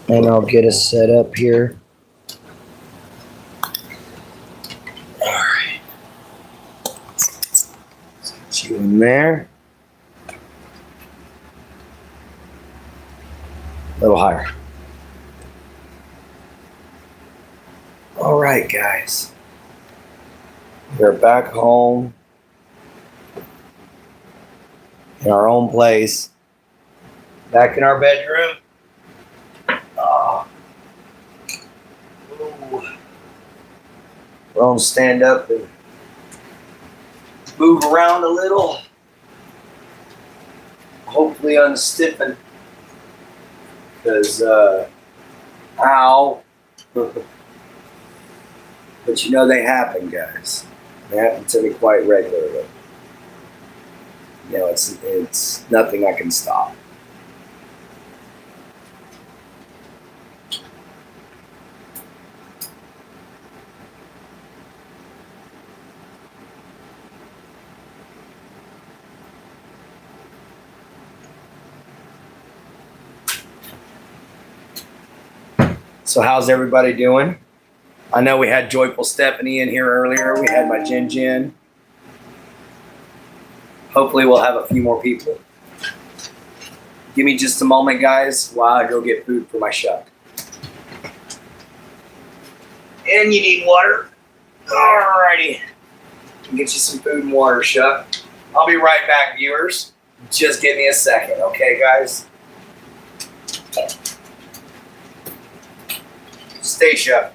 And I'll get us set up here. All right. Get you in there. A little higher. All right, guys. We're back home in our own place. Back in our bedroom. Oh. We're going to stand up and move around a little. Hopefully unstiffen. Because, ow. But you know they happen, guys. They happen to me quite regularly. You know, it's nothing I can stop. So how's everybody doing? I know we had Joyful Stephanie in here earlier. We had my Jin. Hopefully we'll have a few more people. Give me just a moment, guys, while I go get food for my shuck. And you need water. Alrighty. Get you some food and water, Shuck. I'll be right back, viewers. Just give me a second, okay, guys? Stay Shuck.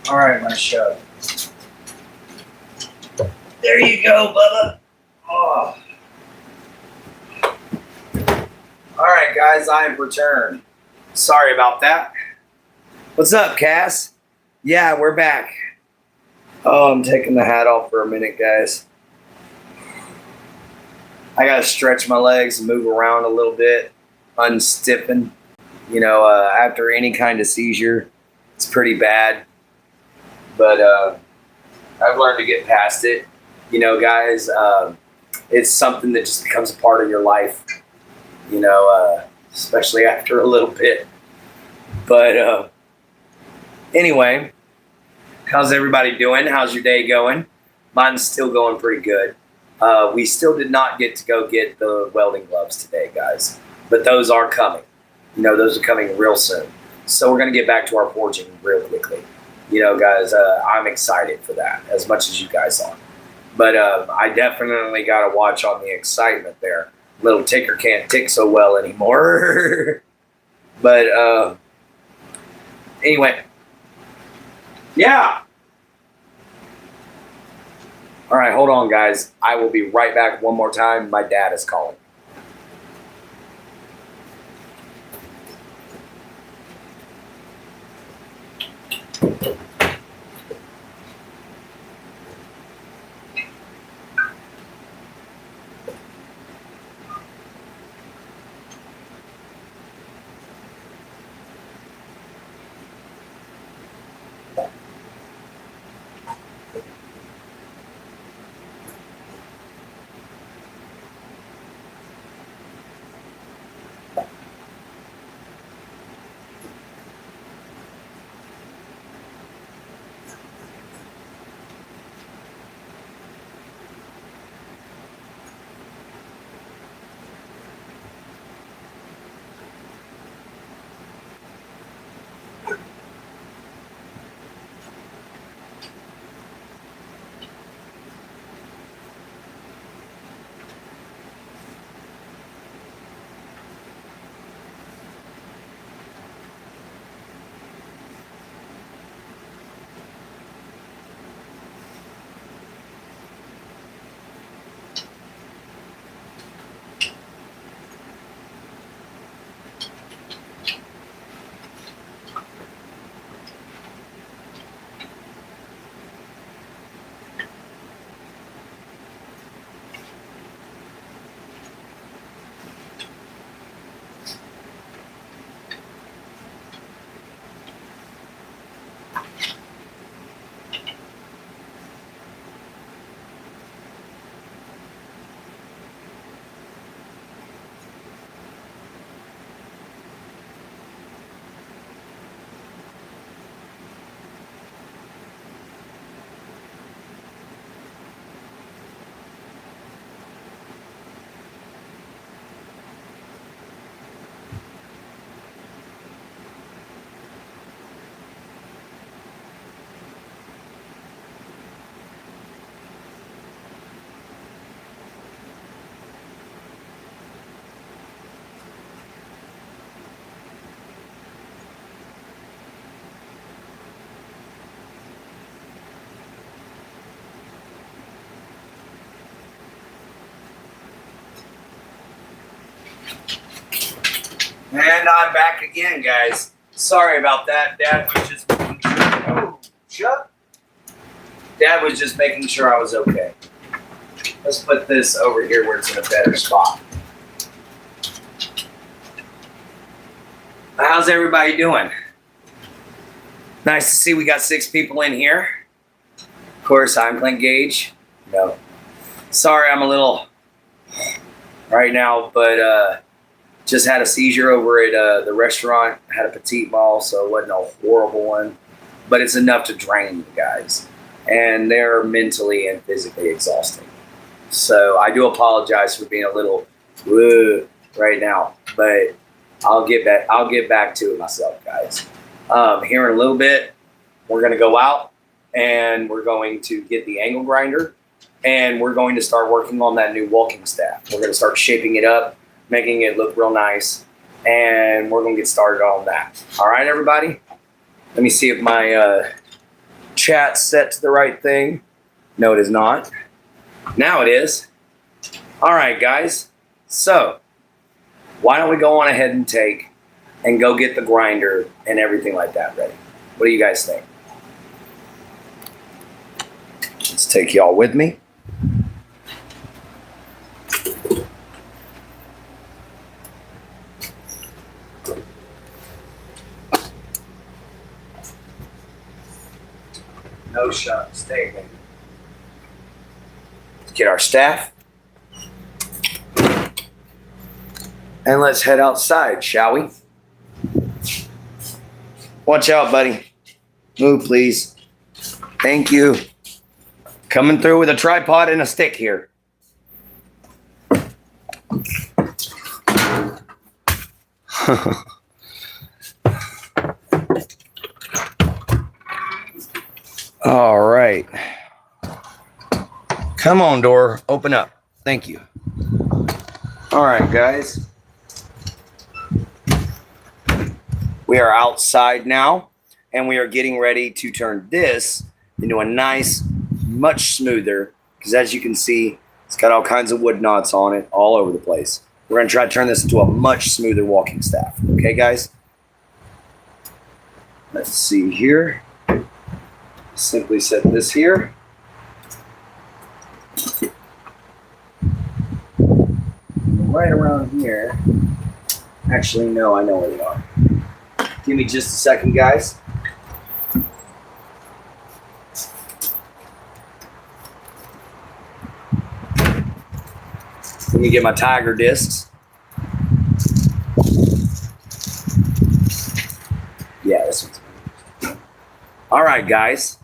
All right, my Shuck. There you go, Bubba. Oh. All right, guys, I've returned. Sorry about that. What's up, Cass? Yeah, we're back. Oh, I'm taking the hat off for a minute, guys. I got to stretch my legs and move around a little bit, unstiffen. You know, after any kind of seizure, it's pretty bad. But I've learned to get past it. You know, guys, it's something that just becomes a part of your life, you know, especially after a little bit. But anyway, how's everybody doing? How's your day going? Mine's still going pretty good. We still did not get to go get the welding gloves today, guys. But those are coming. You know, those are coming real soon. So we're going to get back to our forging real quickly. You know, guys, I'm excited for that as much as you guys are. But I definitely got to watch on the excitement there. Little ticker can't tick so well anymore. But anyway, yeah. All right, hold on, guys. I will be right back one more time. My dad is calling. And I'm back again, guys. Sorry about that. Dad was just making sure. Oh, shut. Dad was just making sure I was okay. Let's put this over here where it's in a better spot. How's everybody doing? Nice to see we got 6 people in here. Of course, I'm Clint Gage. No. Sorry, I'm a little right now, but just had a seizure over at the restaurant. Had a petite mal, so it wasn't a horrible one. But it's enough to drain you guys. And they're mentally and physically exhausting. So I do apologize for being a little right now. But I'll get back to it myself, guys. Here in a little bit, we're going to go out and we're going to get the angle grinder and we're going to start working on that new walking staff. We're going to start shaping it up, making it look real nice, and we're going to get started on that. All right, everybody? Let me see if my chat's set to the right thing. No, it is not. Now it is. All right, guys. So why don't we go on ahead and go get the grinder and everything like that ready? What do you guys think? Let's take y'all with me. No shot. Stay, baby. Let's get our staff. And let's head outside, shall we? Watch out, buddy. Move, please. Thank you. Coming through with a tripod and a stick here. All right. Come on, door. Open up. Thank you. All right, guys. We are outside now, and we are getting ready to turn this into a nice, much smoother, because as you can see, it's got all kinds of wood knots on it all over the place. We're going to try to turn this into a much smoother walking staff. Okay, guys? Let's see here. Simply set this here. Right around here. Actually, no, I know where they are. Give me just a second, guys. Let me get my tiger discs. Yeah, this one's good. All right, guys.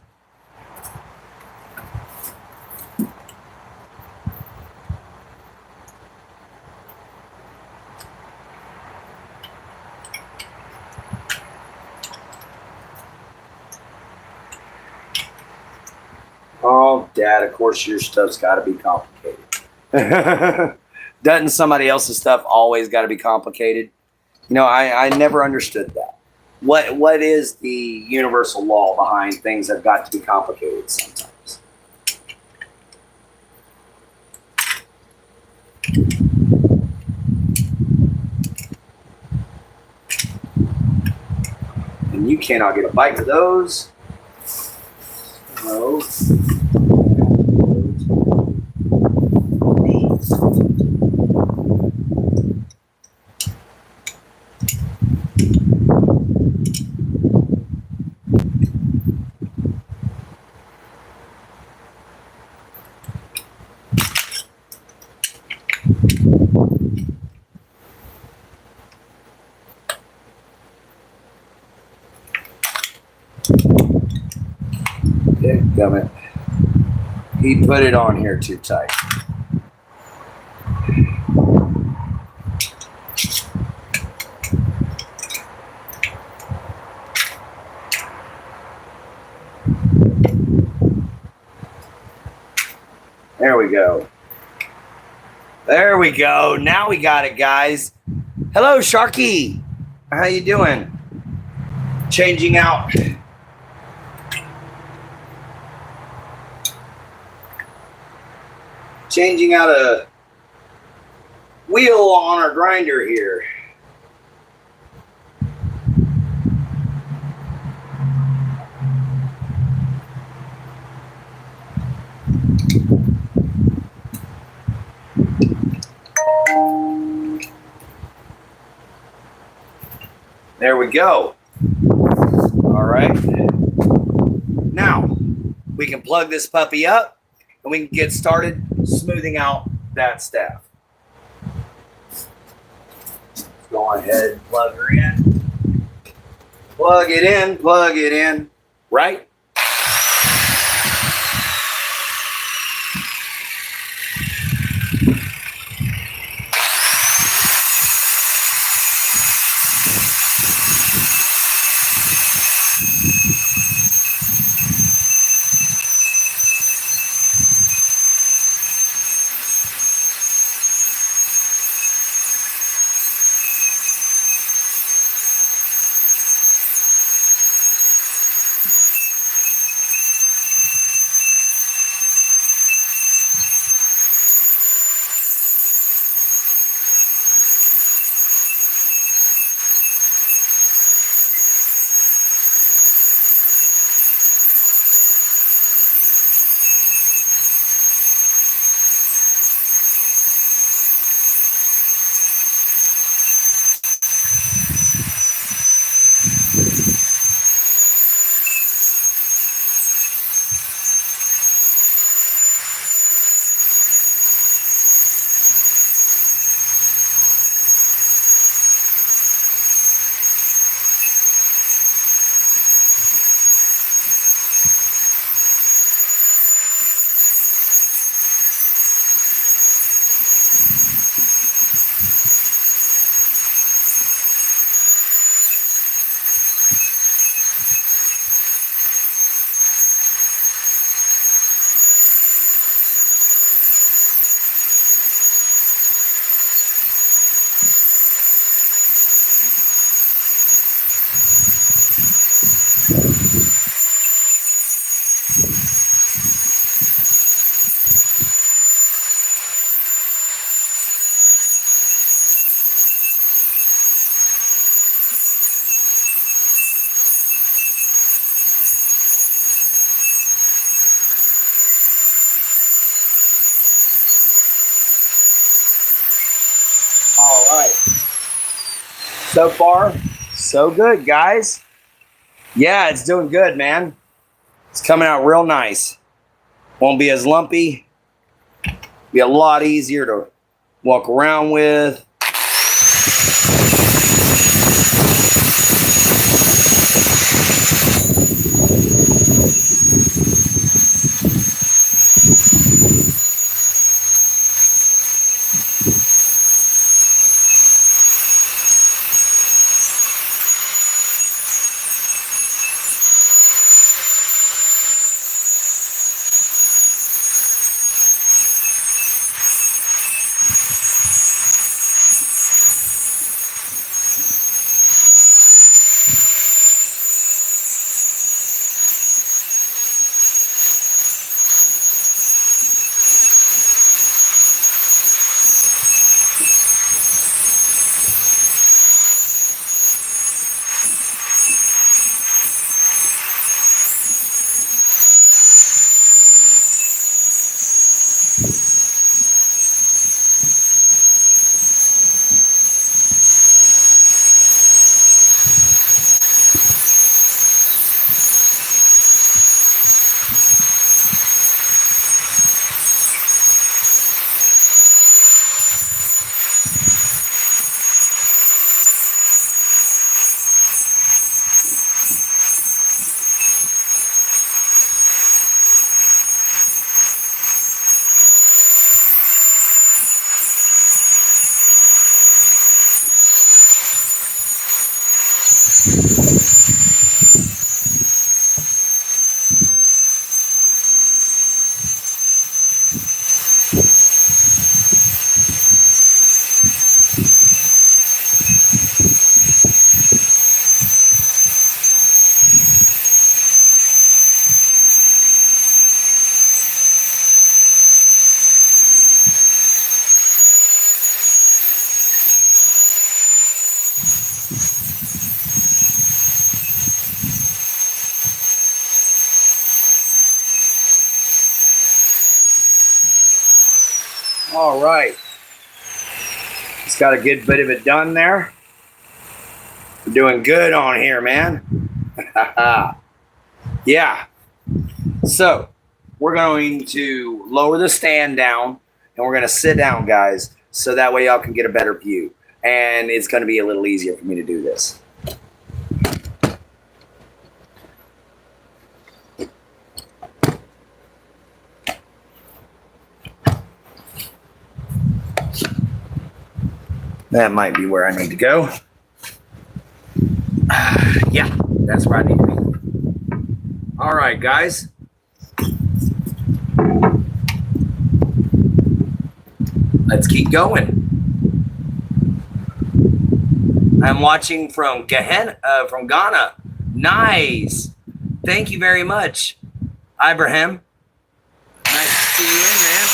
Oh, Dad, of course your stuff's got to be complicated. Doesn't somebody else's stuff always got to be complicated? You know, I never understood that. What is the universal law behind things that have got to be complicated sometimes? And you cannot get a bite of those. No. Dadgummit. He put it on here too tight. There we go. There we go. Now we got it, guys. Hello, Sharky. How you doing? Changing out. Changing out a wheel on our grinder here. There we go. All right. Now we can plug this puppy up and we can get started smoothing out that staff. Let's go ahead and plug her in. Plug it in, plug it in. Right? All right. So far, so good, guys. Yeah, it's doing good, man. It's coming out real nice. Won't be as lumpy. Be a lot easier to walk around with. All right. It's got a good bit of it done there. We're doing good on here, man. Yeah. So we're going to lower the stand down and we're going to sit down, guys, so that way y'all can get a better view. And it's going to be a little easier for me to do this. That might be where I need to go. Yeah, that's where I need to be. All right, guys. Let's keep going. I'm watching from Ghana. Nice. Thank you very much, Ibrahim. Nice to see you in, man.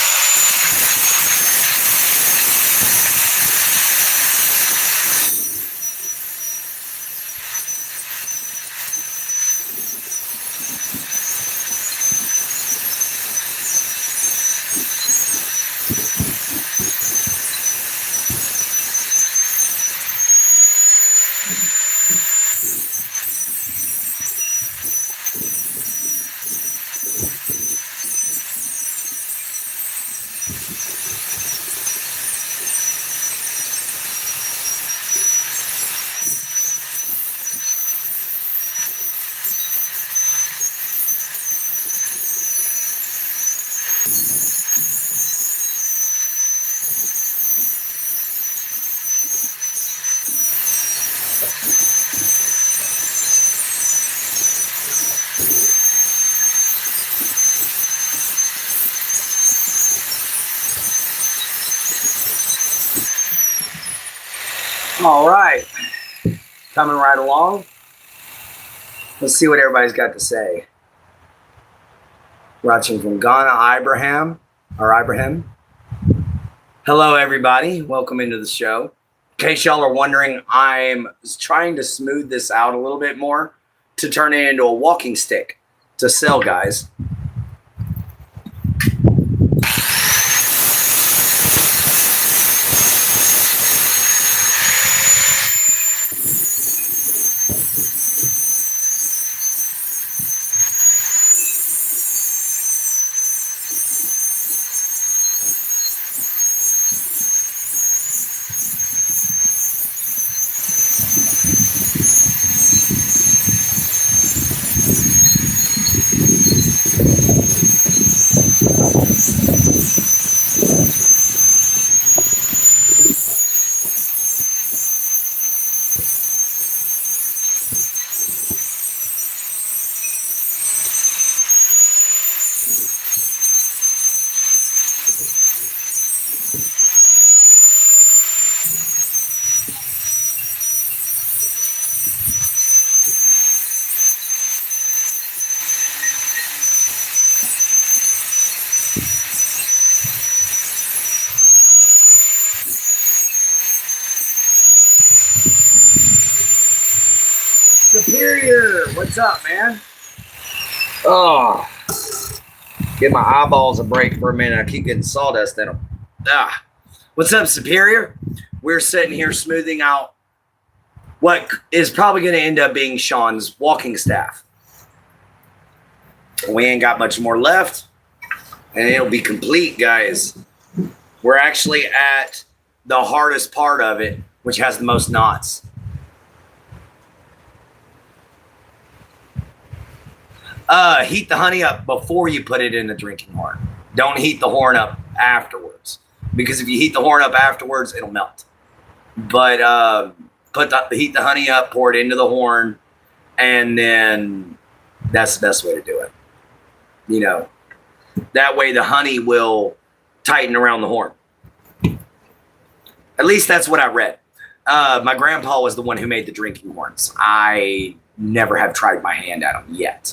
All right, coming right along. Let's see what everybody's got to say. Watching from Ghana, Ibrahim. Hello, everybody. Welcome into the show. In case y'all are wondering, I'm trying to smooth this out a little bit more to turn it into a walking stick to sell, guys. Superior, what's up, man? Oh, give my eyeballs a break for a minute. I keep getting sawdust in them. What's up, Superior? We're sitting here smoothing out what is probably going to end up being Sean's walking staff. We ain't got much more left, and it'll be complete, guys. We're actually at the hardest part of it, which has the most knots. Heat the honey up before you put it in the drinking horn. Don't heat the horn up afterwards, because if you heat the horn up afterwards, it'll melt. But heat the honey up, pour it into the horn, and then that's the best way to do it. You know, that way the honey will tighten around the horn. At least that's what I read. My grandpa was the one who made the drinking horns. I never have tried my hand at them yet.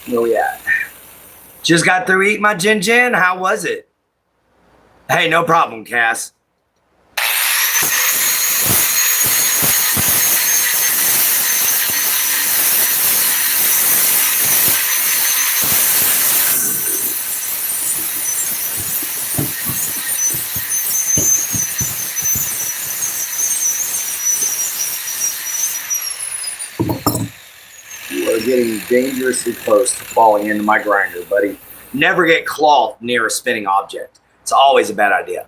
Where we at? Just got through eating my Jin Jin. How was it? Hey, no problem, Cass. You are getting dangerously close to falling into my grinder, buddy. Never get cloth near a spinning object. It's always a bad idea.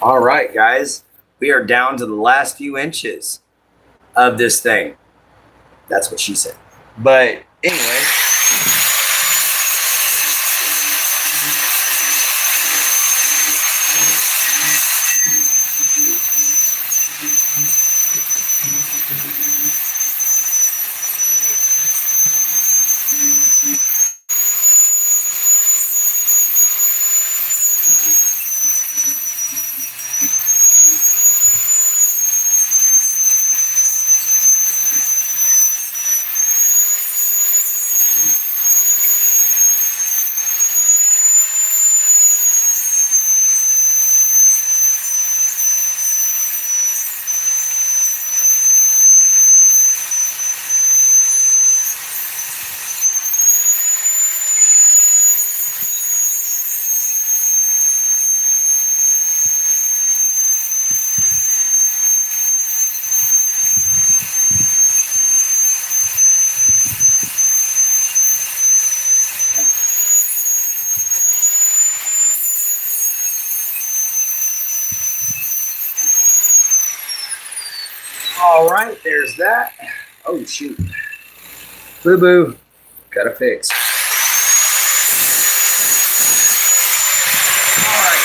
All right, guys, we are down to the last few inches of this thing. That's what she said. But anyway. All right, there's that. Oh, shoot. Boo-boo. Gotta fix. All right.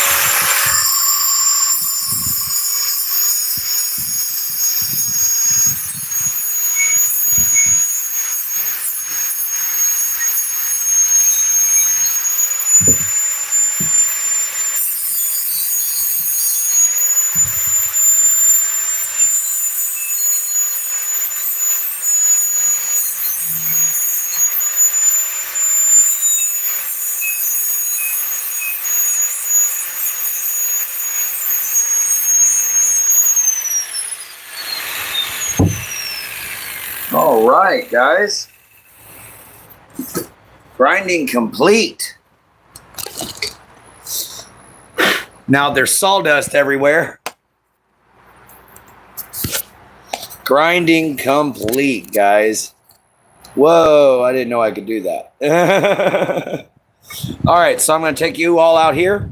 All right, guys. Grinding complete. Now there's sawdust everywhere. Grinding complete, guys. Whoa, I didn't know I could do that. All right, so I'm going to take you all out here,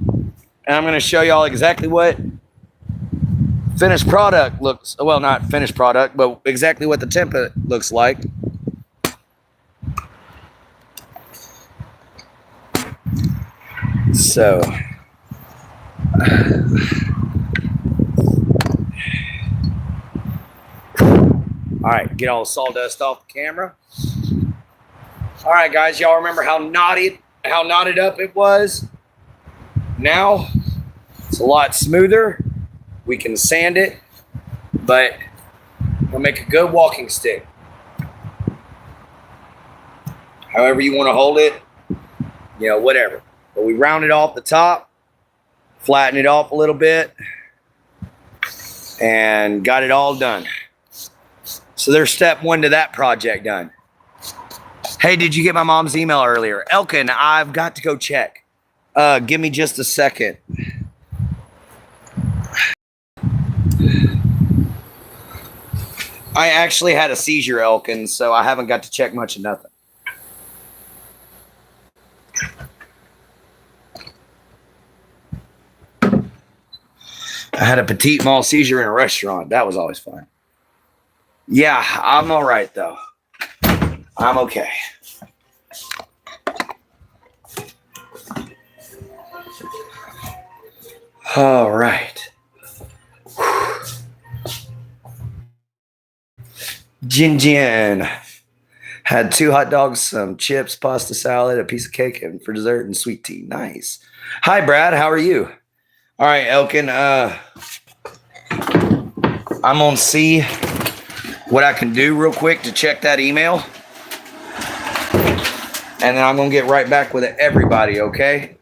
and I'm going to show you all exactly what finished product looks, well, not finished product, but exactly what the template looks like. So, all right, get all the sawdust off the camera. All right, guys, y'all remember how knotted up it was? Now it's a lot smoother. We can sand it, but we'll make a good walking stick. However you want to hold it, you know, whatever. But we rounded off the top, flattened it off a little bit, and got it all done. So there's step one to that project done. Hey, did you get my mom's email earlier? Elkin, I've got to go check. Give me just a second. I actually had a seizure, Elkin, so I haven't got to check much of nothing. I had a petite mal seizure in a restaurant. That was always fun. Yeah, I'm all right, though. I'm okay. All right. Jin. Had 2 hot dogs, some chips, pasta salad, a piece of cake, and for dessert and sweet tea. Nice. Hi, Brad. How are you? All right, Elkin. I'm going to see what I can do real quick to check that email. And then I'm going to get right back with everybody, okay?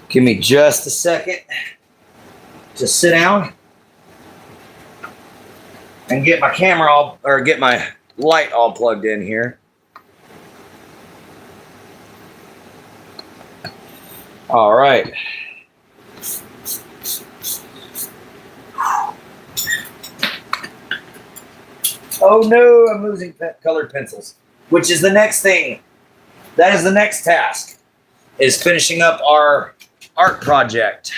Give me just a second. Just sit down and get my camera all, or get my light all plugged in here. All right. Oh no, I'm losing colored pencils, which is the next thing. That is the next task, is finishing up our art project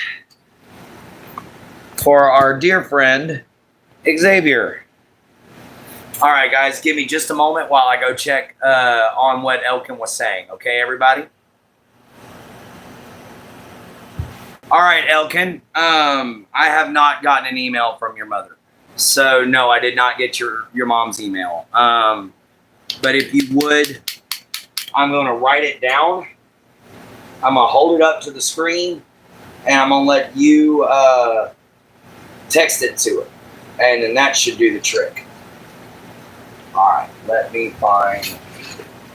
for our dear friend, Xavier. All right, guys, give me just a moment while I go check on what Elkin was saying. Okay, everybody? All right, Elkin. I have not gotten an email from your mother. So, no, I did not get your mom's email. But if you would, I'm going to write it down. I'm going to hold it up to the screen, and I'm going to let you text it to her. And then that should do the trick. All right, let me find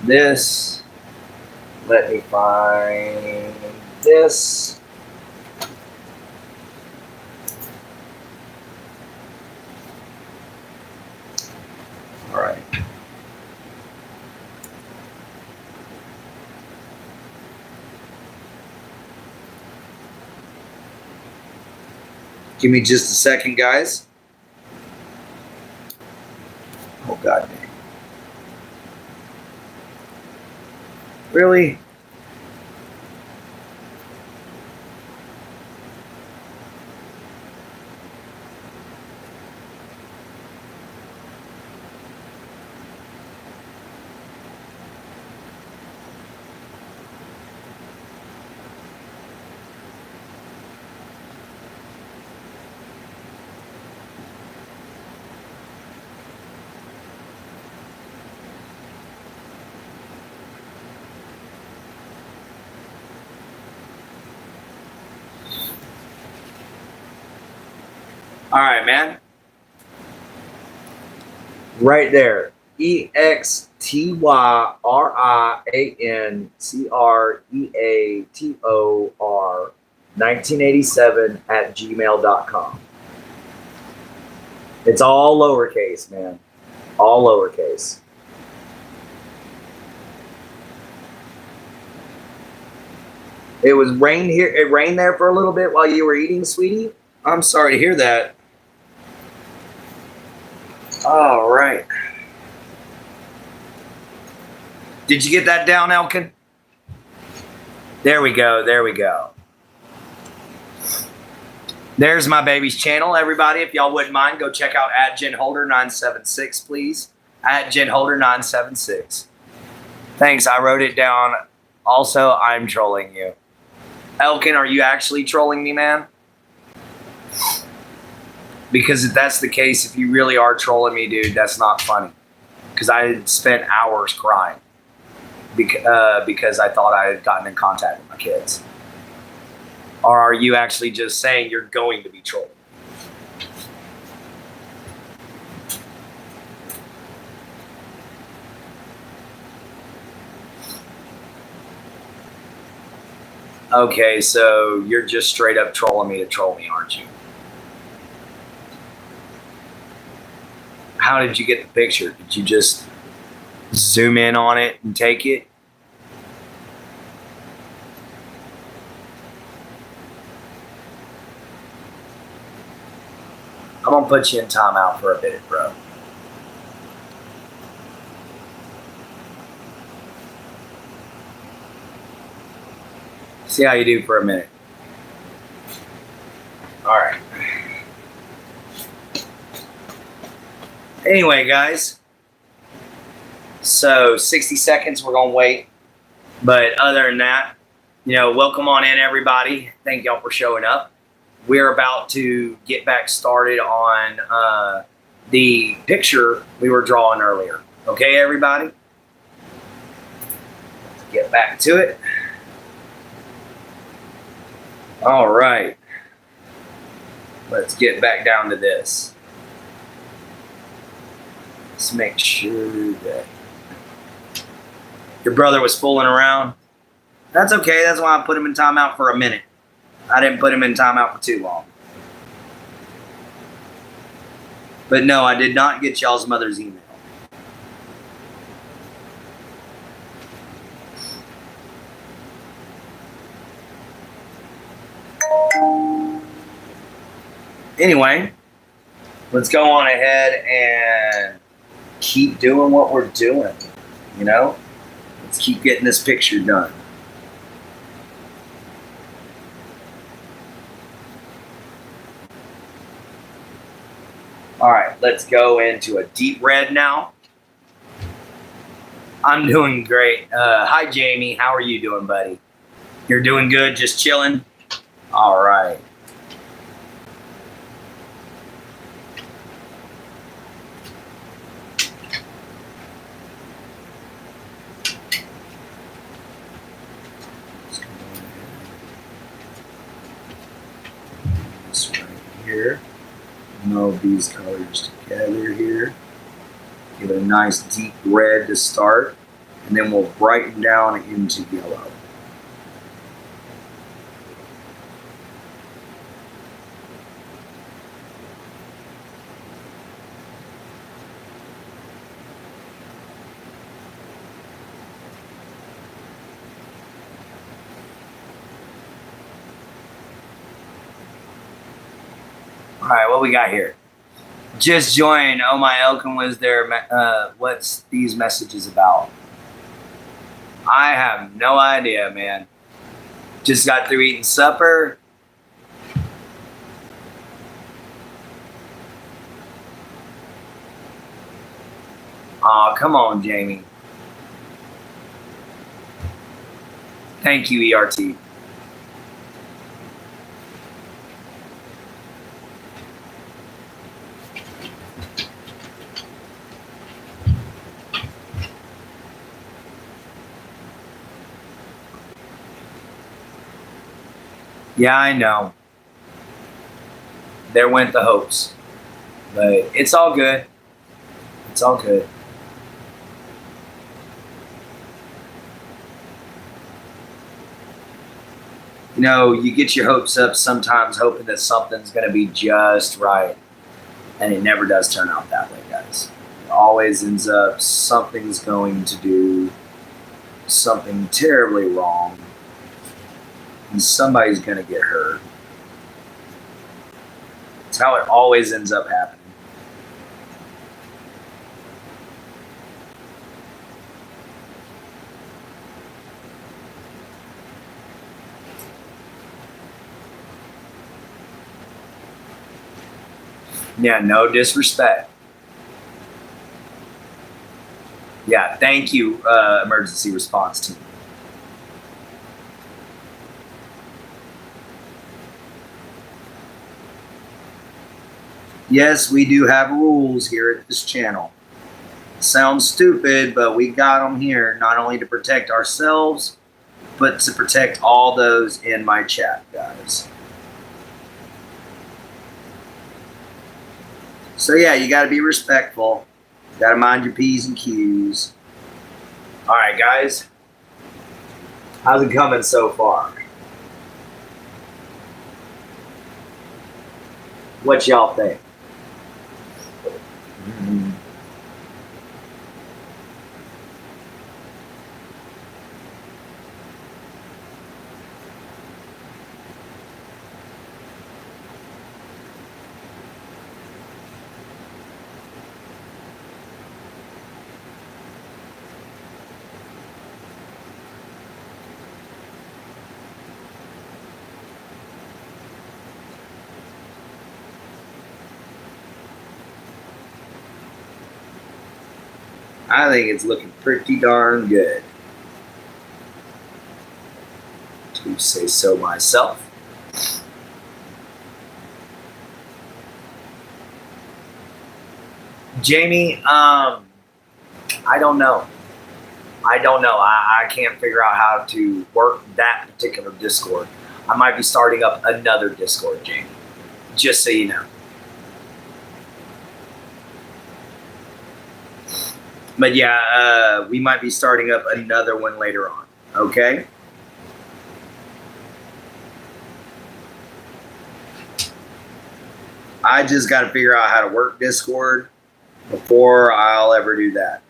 this. Let me find this. All right. Give me just a second, guys. Oh, God dang. Really? All right, man. Right there. EXTYRIANCREATOR 1987 @gmail.com. It's all lowercase, man. All lowercase. It was rain here. It rained there for a little bit while you were eating, sweetie. I'm sorry to hear that. All right. Did you get that down, Elkin? There we go. There we go. There's my baby's channel, everybody. If y'all wouldn't mind, go check out @JenHolder976, please. @JenHolder976. Thanks. I wrote it down. Also, I'm trolling you. Elkin, are you actually trolling me, man? Because if that's the case, if you really are trolling me, dude, that's not funny. Because I spent hours crying because I thought I had gotten in contact with my kids. Or are you actually just saying you're going to be trolled? Okay, so you're just straight up trolling me to troll me, aren't you? How did you get the picture? Did you just zoom in on it and take it? I'm gonna put you in timeout for a minute, bro. See how you do for a minute. All right. Anyway, guys. So 60 seconds, we're gonna wait. But other than that, welcome on in, everybody. Thank y'all for showing up. We're about to get back started on the picture we were drawing earlier. Okay, everybody? Let's get back to it. All right. Let's get back down to this. Let's make sure that your brother was fooling around. That's okay. That's why I put him in timeout for a minute. I didn't put him in timeout for too long. But no, I did not get y'all's mother's email. Anyway, let's go on ahead and keep doing what we're doing. Let's keep getting this picture done. All right, let's go into a deep red now. I'm doing great. Hi, Jamie. How are you doing, buddy? You're doing good? Just chilling? All right. This right here. Meld these colors together here. Get a nice deep red to start, and then we'll brighten down into yellow. All right, what we got here? Just joined. Oh, my Elkin was there. What's these messages about? I have no idea, man. Just got through eating supper. Aw, come on, Jamie. Thank you, ERT. Yeah, I know. There went the hopes. But it's all good. It's all good. You get your hopes up sometimes hoping that something's going to be just right. And it never does turn out that way, guys. It always ends up something's going to do something terribly wrong, and somebody's going to get hurt. It's how it always ends up happening. Yeah, no disrespect. Yeah, thank you, emergency response team. Yes, we do have rules here at this channel. Sounds stupid, but we got them here not only to protect ourselves, but to protect all those in my chat, guys. So yeah, you got to be respectful. You got to mind your P's and Q's. All right, guys. How's it coming so far? What y'all think? I think it's looking pretty darn good, to say so myself. Jamie, I don't know. I can't figure out how to work that particular Discord. I might be starting up another Discord, Jamie. Just so you know. But yeah, we might be starting up another one later on. Okay? I just got to figure out how to work Discord before I'll ever do that.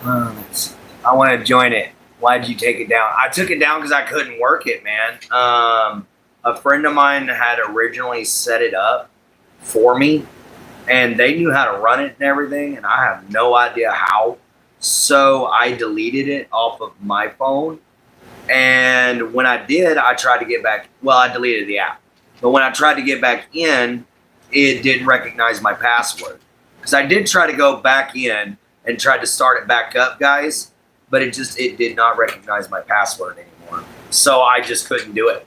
Let's see. I want to join it. Why did you take it down? I took it down because I couldn't work it, man. A friend of mine had originally set it up for me, and they knew how to run it and everything, and I have no idea how. So I deleted it off of my phone. And when I did, I tried to get back. Well, I deleted the app. But when I tried to get back in, it didn't recognize my password. Because I did try to go back in and tried to start it back up, guys. But it did not recognize my password anymore. So I just couldn't do it.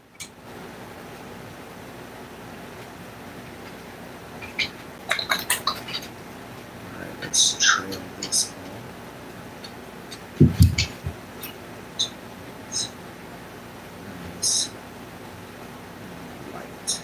All right, let's trim this on. Light.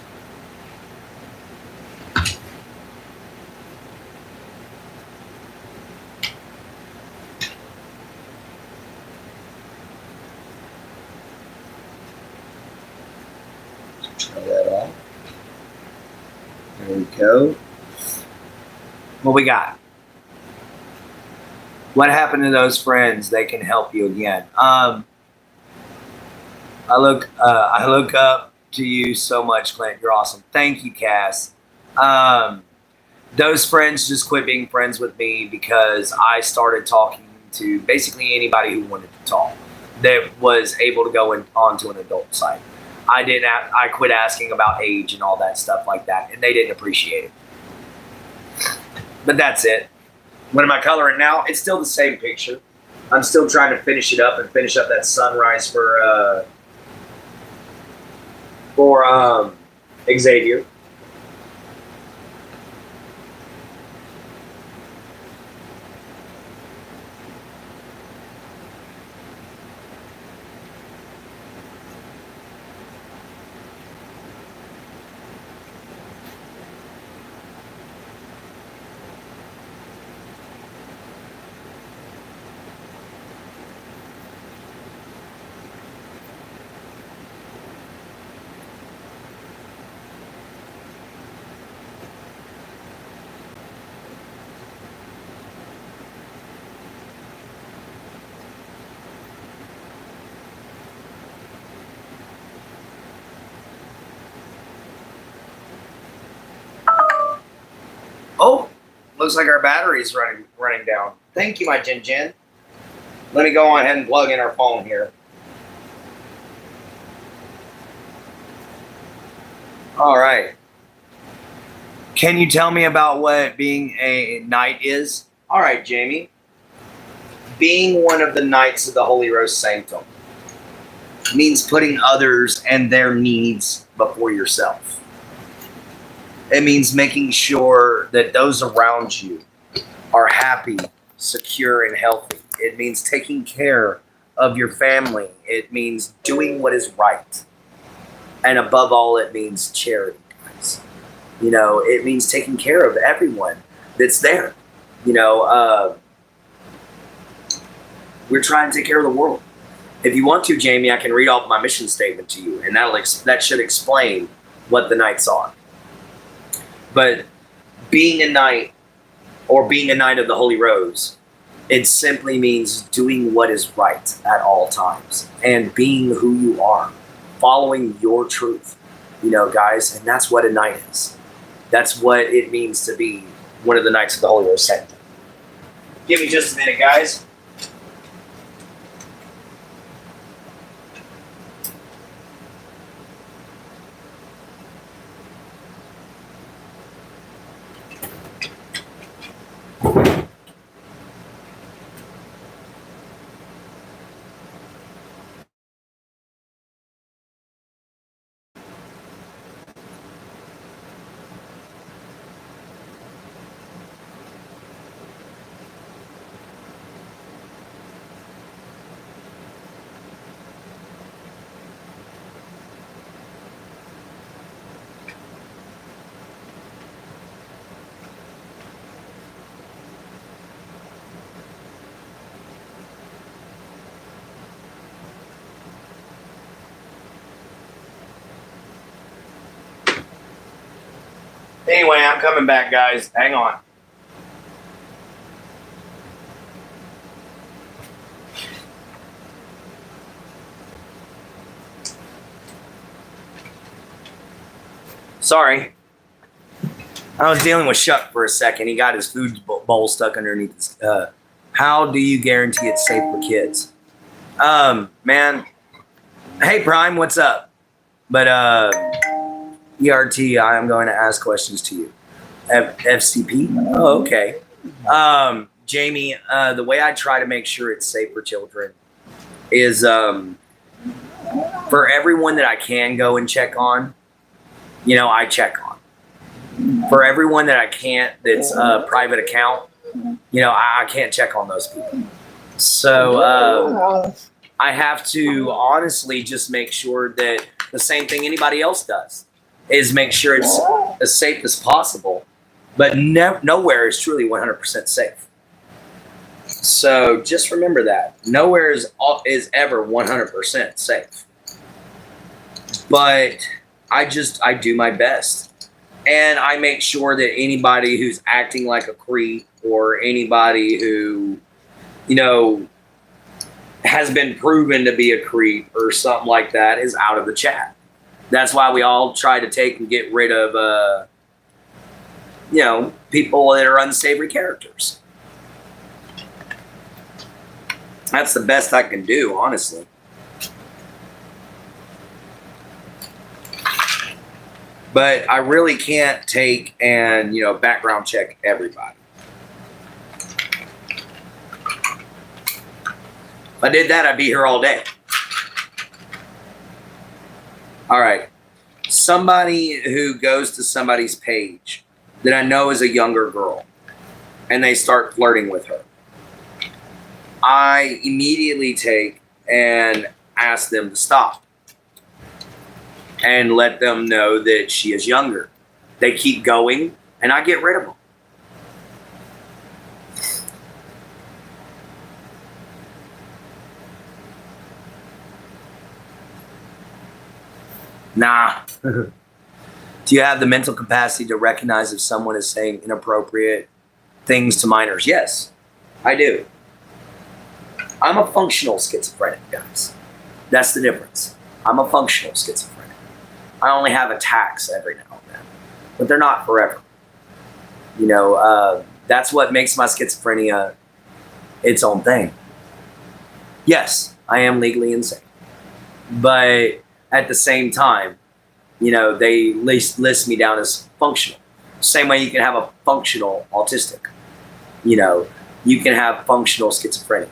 Try that off. There we go. What we got? What happened to those friends? They can help you again. I look up to you so much, Clint. You're awesome. Thank you, Cass. Those friends just quit being friends with me because I started talking to basically anybody who wanted to talk that was able to go onto an adult site. I quit asking about age and all that stuff like that, and they didn't appreciate it. But that's it. What am I coloring now? It's still the same picture. I'm still trying to finish it up and finish up that sunrise for Xavier. looks like our battery's running down. Thank you, my Jin Jin. Let me go on ahead and plug in our phone here. All right. Can you tell me about what being a knight is? All right, Jamie. Being one of the knights of the Holy Rose Sanctum means putting others and their needs before yourself. It means making sure that those around you are happy, secure, and healthy. It means taking care of your family. It means doing what is right. And above all, it means charity, guys. You know, it means taking care of everyone that's there. You know, we're trying to take care of the world. If you want to, Jamie, I can read off my mission statement to you, and that should explain what the knights are. But being a knight, or being a knight of the Holy Rose, it simply means doing what is right at all times and being who you are, following your truth, you know, guys. And that's what a knight is. That's what it means to be one of the knights of the Holy Rose Sanctum. Give me just a minute, guys. Anyway, I'm coming back, guys. Hang on. Sorry. I was dealing with Shuck for a second. He got his food bowl stuck underneath his... how do you guarantee it's safe for kids? Man. Hey, Prime, what's up? But, ERT, I am going to ask questions to you. FCP? Oh, okay. Jamie, the way I try to make sure it's safe for children is for everyone that I can go and check on, you know, I check on. For everyone that I can't, that's a private account, you know, I can't check on those people. So I have to honestly just make sure that the same thing anybody else does is make sure it's as safe as possible, but nowhere is truly 100% safe. So just remember that. Nowhere is ever 100% safe. But I do my best. And I make sure that anybody who's acting like a creep or anybody who, you know, has been proven to be a creep or something like that is out of the chat. That's why we all try to take and get rid of, you know, people that are unsavory characters. That's the best I can do, honestly. But I really can't take and, you know, background check everybody. If I did that, I'd be here all day. All right. Somebody who goes to somebody's page that I know is a younger girl and they start flirting with her, I immediately take and ask them to stop and let them know that she is younger. They keep going and I get rid of them. Nah. Do you have the mental capacity to recognize if someone is saying inappropriate things to minors? Yes, I do. I'm a functional schizophrenic, guys. That's the difference. I'm a functional schizophrenic. I only have attacks every now and then, but they're not forever. You know, That's what makes my schizophrenia its own thing. Yes, I am legally insane. But at the same time, they list me down as functional. Same way you can have a functional autistic. You can have functional schizophrenia.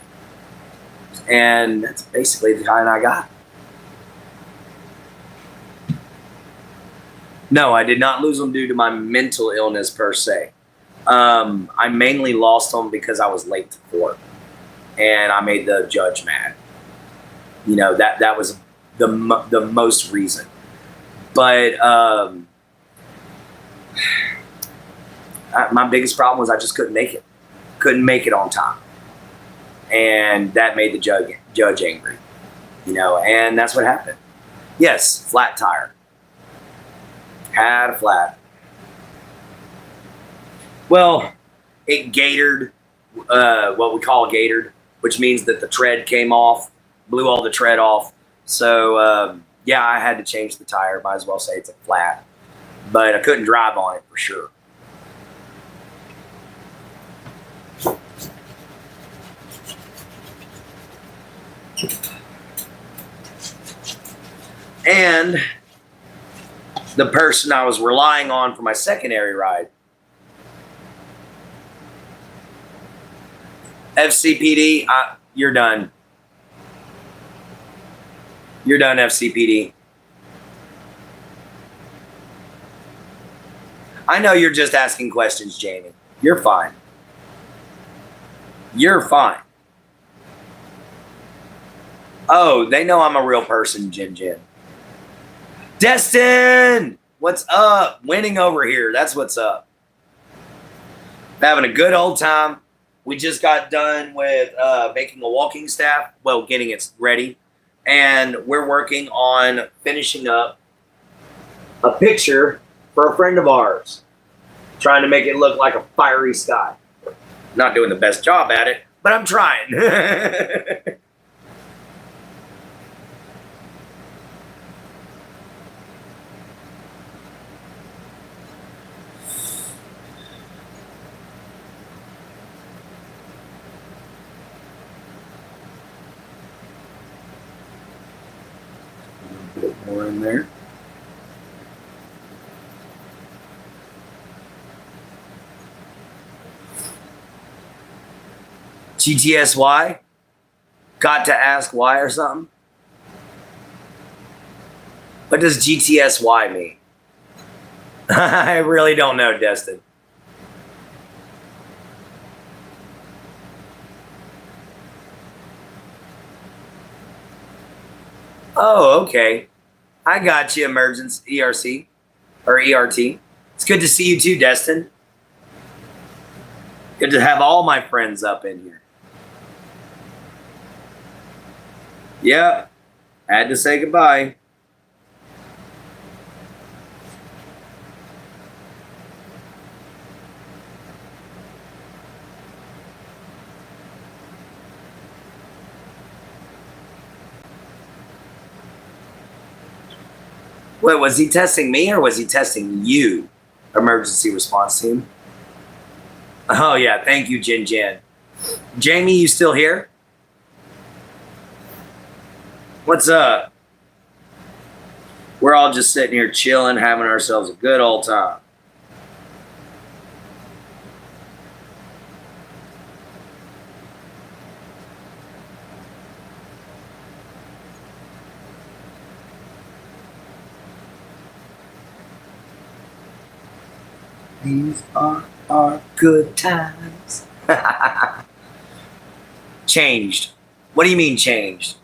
And that's basically the kind I got. No, I did not lose them due to my mental illness per se. I mainly lost them because I was late to court, and I made the judge mad. That was the most reason. But my biggest problem was I just couldn't make it. Couldn't make it on time, and that made the judge angry. And that's what happened. Yes, flat tire. Had a flat. Well, it gatored, what we call gatored, which means that the tread came off, blew all the tread off. So, yeah, I had to change the tire. Might as well say it's a flat. But I couldn't drive on it for sure. And the person I was relying on for my secondary ride, FCPD, you're done. You're done, FCPD. I know you're just asking questions, Jamie. You're fine. You're fine. Oh, they know I'm a real person, Jin. Destin! What's up? Winning over here. That's what's up. Having a good old time. We just got done with making a walking staff. Well, getting it ready. And we're working on finishing up a picture for a friend of ours. Trying to make it look like a fiery sky. Not doing the best job at it, but I'm trying. A bit more in there. GTSY? Got to ask why or something? What does GTSY mean? I really don't know, Destin. Oh, okay. I got you, Emergence ERC or ERT. It's good to see you too, Destin. Good to have all my friends up in here. Yep. Had to say goodbye. Wait, was he testing me or was he testing you, emergency response team? Oh, yeah. Thank you, Jin. Jamie, you still here? What's up? We're all just sitting here chilling, having ourselves a good old time. These are our good times. Changed. What do you mean changed?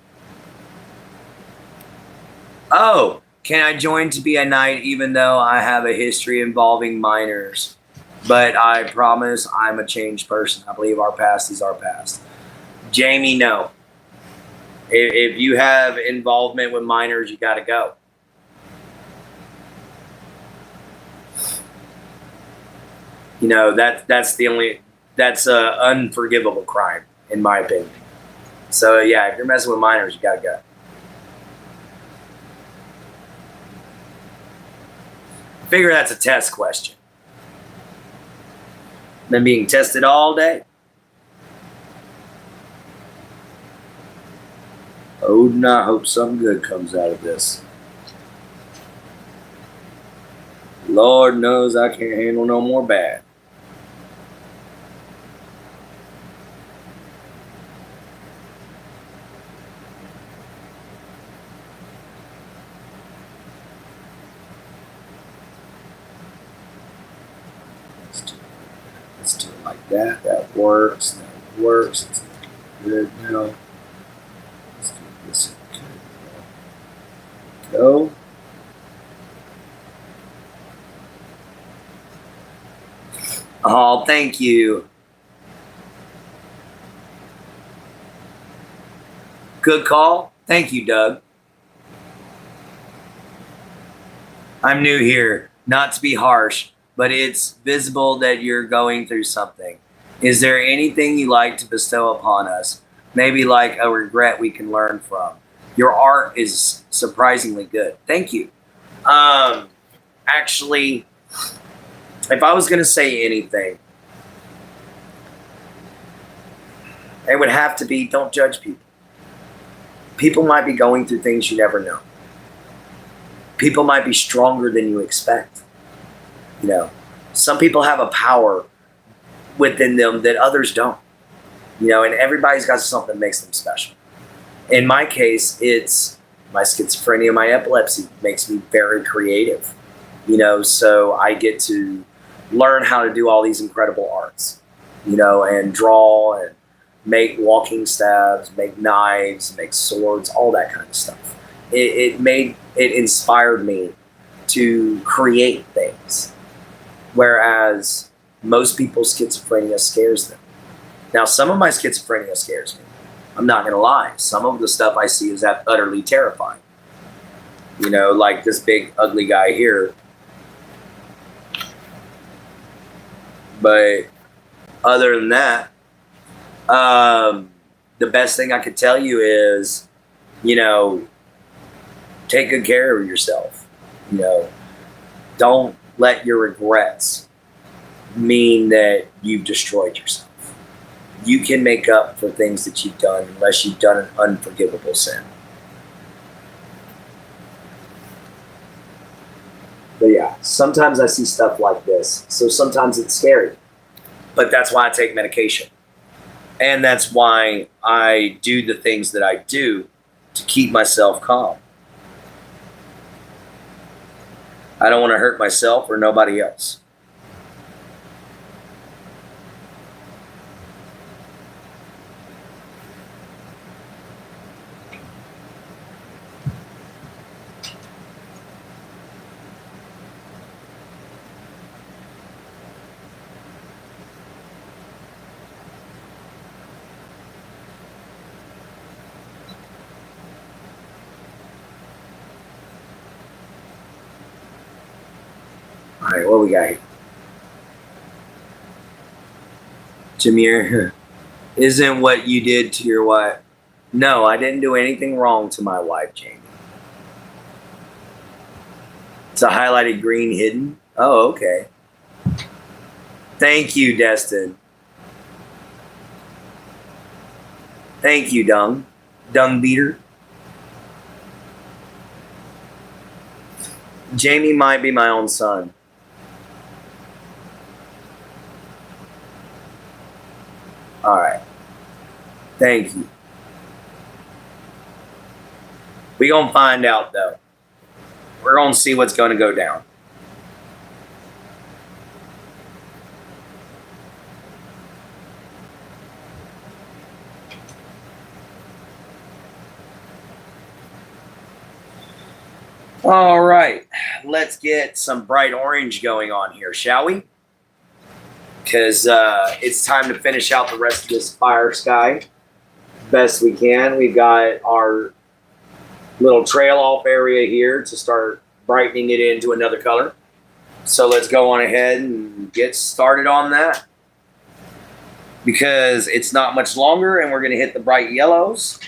Oh, can I join to be a knight even though I have a history involving minors? But I promise I'm a changed person. I believe our past is our past. Jamie, no. If you have involvement with minors, you got to go. You know, that's an unforgivable crime, in my opinion. So, yeah, if you're messing with minors, you got to go. Figure that's a test question. Been being tested all day. Odin, I hope something good comes out of this. Lord knows I can't handle no more bad. Let's do it like that. That works. That works. It's good now. Let's do this. Go. Oh, thank you. Good call. Thank you, Doug. I'm new here, not to be harsh, but it's visible that you're going through something. Is there anything you like to bestow upon us? Maybe like a regret we can learn from. Your art is surprisingly good. Thank you. Actually, if I was going to say anything, it would have to be don't judge people. People might be going through things you never know. People might be stronger than you expect. You know, some people have a power within them that others don't. You know, and everybody's got something that makes them special. In my case, it's my schizophrenia, my epilepsy makes me very creative. You know, so I get to learn how to do all these incredible arts, you know, and draw and make walking staves, make knives, make swords, all that kind of stuff. It inspired me to create things, whereas most people's schizophrenia scares them. Now, some of my schizophrenia scares me. I'm not going to lie. Some of the stuff I see is utterly terrifying. You know, like this big ugly guy here. But other than that, the best thing I could tell you is, you know, take good care of yourself. You know, don't let your regrets mean that you've destroyed yourself. You can make up for things that you've done unless you've done an unforgivable sin. But yeah, sometimes I see stuff like this. So sometimes it's scary. But that's why I take medication. And that's why I do the things that I do to keep myself calm. I don't want to hurt myself or nobody else. All right, what we got here? Jameer, isn't what you did to your wife? No, I didn't do anything wrong to my wife, Jamie. It's a highlighted green hidden. Oh, okay. Thank you, Destin. Thank you, Dung. Dung beater. Jamie might be my own son. All right. Thank you. We're going to find out, though. We're going to see what's going to go down. All right. Let's get some bright orange going on here, shall we? Because it's time to finish out the rest of this fire sky best we can. We've got our little trail off area here to start brightening it into another color. So let's go on ahead and get started on that, because it's not much longer and we're going to hit the bright yellows.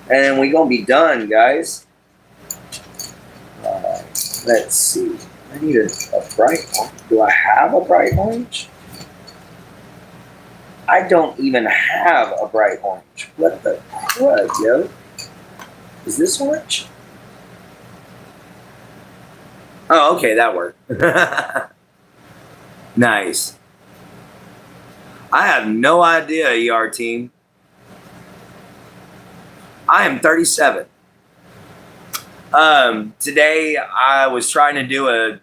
And then we're going to be done, guys. Let's see. I need a bright orange. Do I have a bright orange? I don't even have a bright orange. What the crud, yo? Is this orange? Oh, okay, that worked. Nice. I have no idea, ER team. I am 37. Today I was trying to do a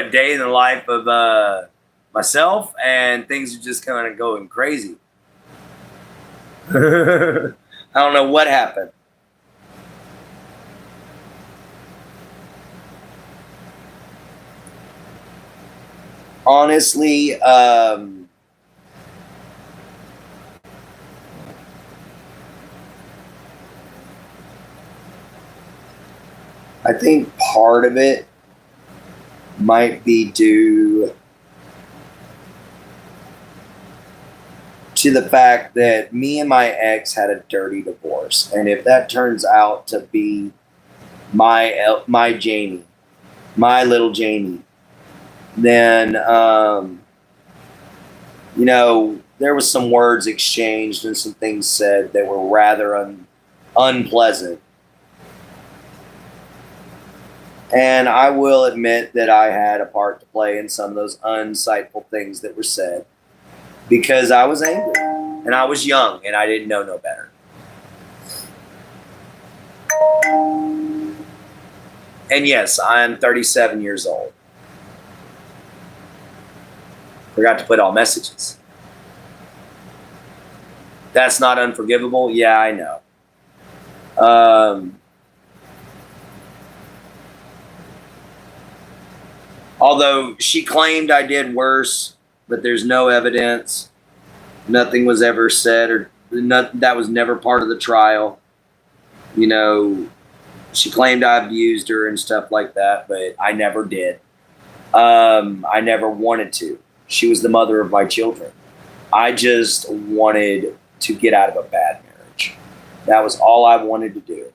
day in the life of myself, and things are just kind of going crazy. I don't know what happened. Honestly, I think part of it might be due to the fact that me and my ex had a dirty divorce. And if that turns out to be my Jamie, my little Jamie, then, there was some words exchanged and some things said that were rather unpleasant. And I will admit that I had a part to play in some of those unsightful things that were said because I was angry and I was young and I didn't know no better. And yes, I am 37 years old. Forgot to put all messages. That's not unforgivable? Yeah, I know. Although she claimed I did worse, but there's no evidence. Nothing was ever said, or that was never part of the trial. She claimed I abused her and stuff like that, but I never did. I never wanted to. She was the mother of my children. I just wanted to get out of a bad marriage. That was all I wanted to do.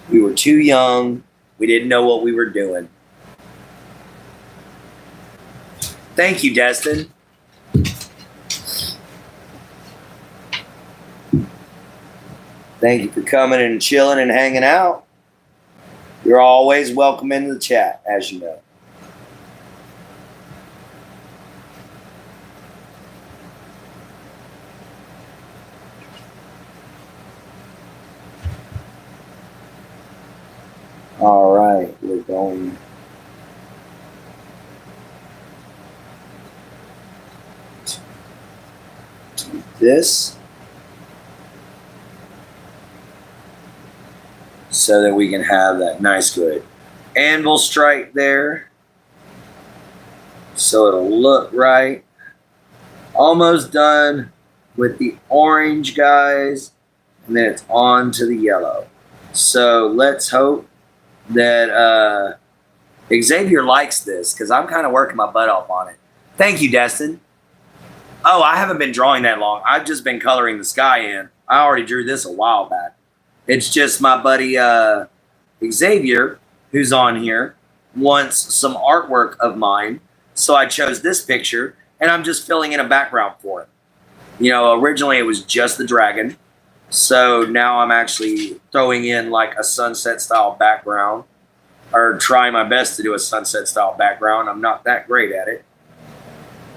We were too young. We didn't know what we were doing. Thank you, Destin. Thank you for coming and chilling and hanging out. You're always welcome in the chat, as you know. All right, we're going to do this so that we can have that nice good anvil strike there so it'll look right. Almost done with the orange, guys, and then it's on to the yellow. So let's hope that Xavier likes this because I'm kind of working my butt off on it. Thank you, Destin. Oh, I haven't been drawing that long. I've just been coloring the sky in. I already drew this a while back. It's just my buddy Xavier, who's on here, wants some artwork of mine. So I chose this picture, and I'm just filling in a background for it. Originally it was just the dragon. So now I'm actually throwing in like a sunset style background, or trying my best to do a sunset style background. I'm not that great at it,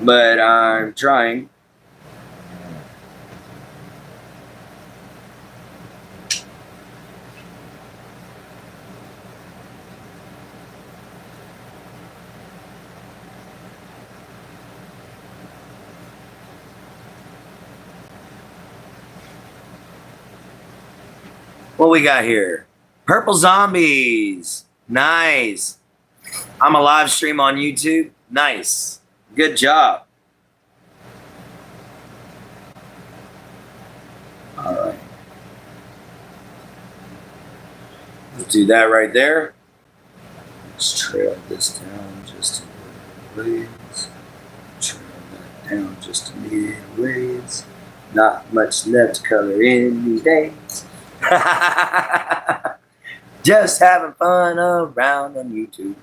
but I'm trying. What we got here? Purple zombies. Nice. I'm a live stream on YouTube. Nice. Good job. All right. Let's do that right there. Let's trail this down just a little ways. Trail that down just a little ways. Not much left to color in these days. Just having fun around on YouTube.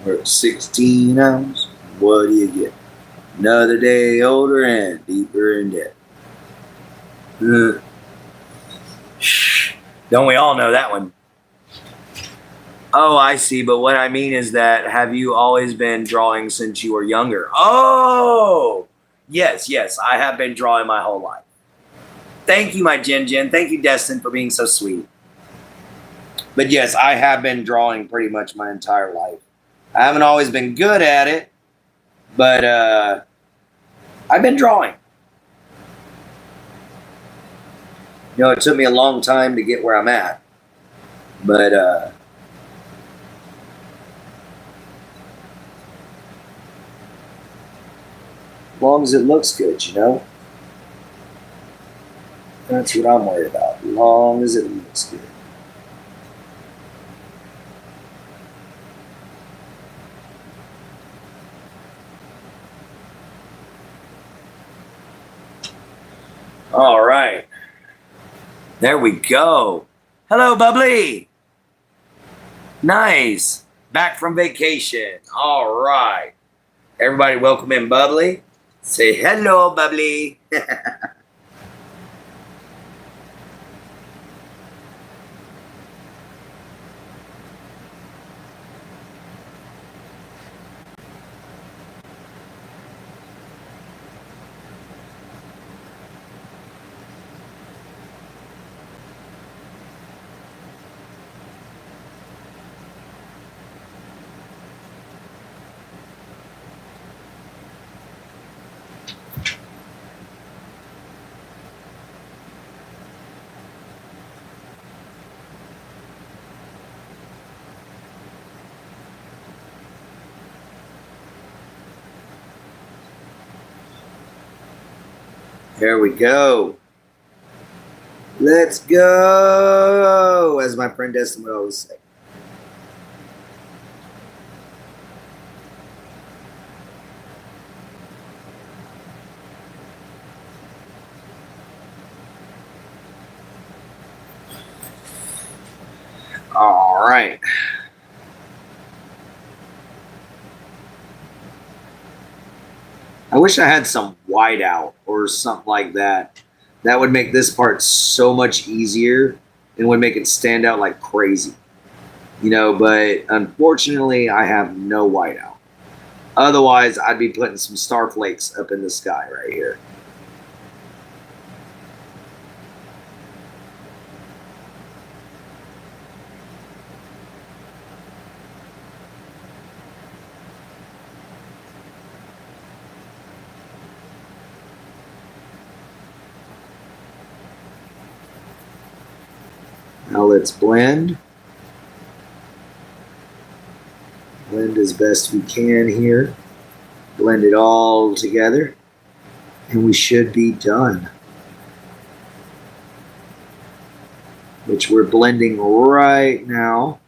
Work 16 hours. What do you get? Another day older and deeper in debt. Don't we all know that one? Oh, I see. But what I mean is that have you always been drawing since you were younger? Oh, yes. I have been drawing my whole life. Thank you, my Jen. Thank you, Destin, for being so sweet. But yes, I have been drawing pretty much my entire life. I haven't always been good at it, but I've been drawing. You know, it took me a long time to get where I'm at, but as long as it looks good, you know? That's what I'm worried about, as long as it looks good. All right. There we go. Hello, Bubbly. Nice. Back from vacation. All right. Everybody welcome in Bubbly. Say hello, Bubbly. There we go. Let's go, as my friend Destin would always say. All right. I wish I had some whiteout or something like that. That would make this part so much easier and would make it stand out like crazy. You know, but unfortunately, I have no whiteout. Otherwise, I'd be putting some star flakes up in the sky right here. Now let's blend. Blend as best we can here. Blend it all together. And we should be done. Which we're blending right now.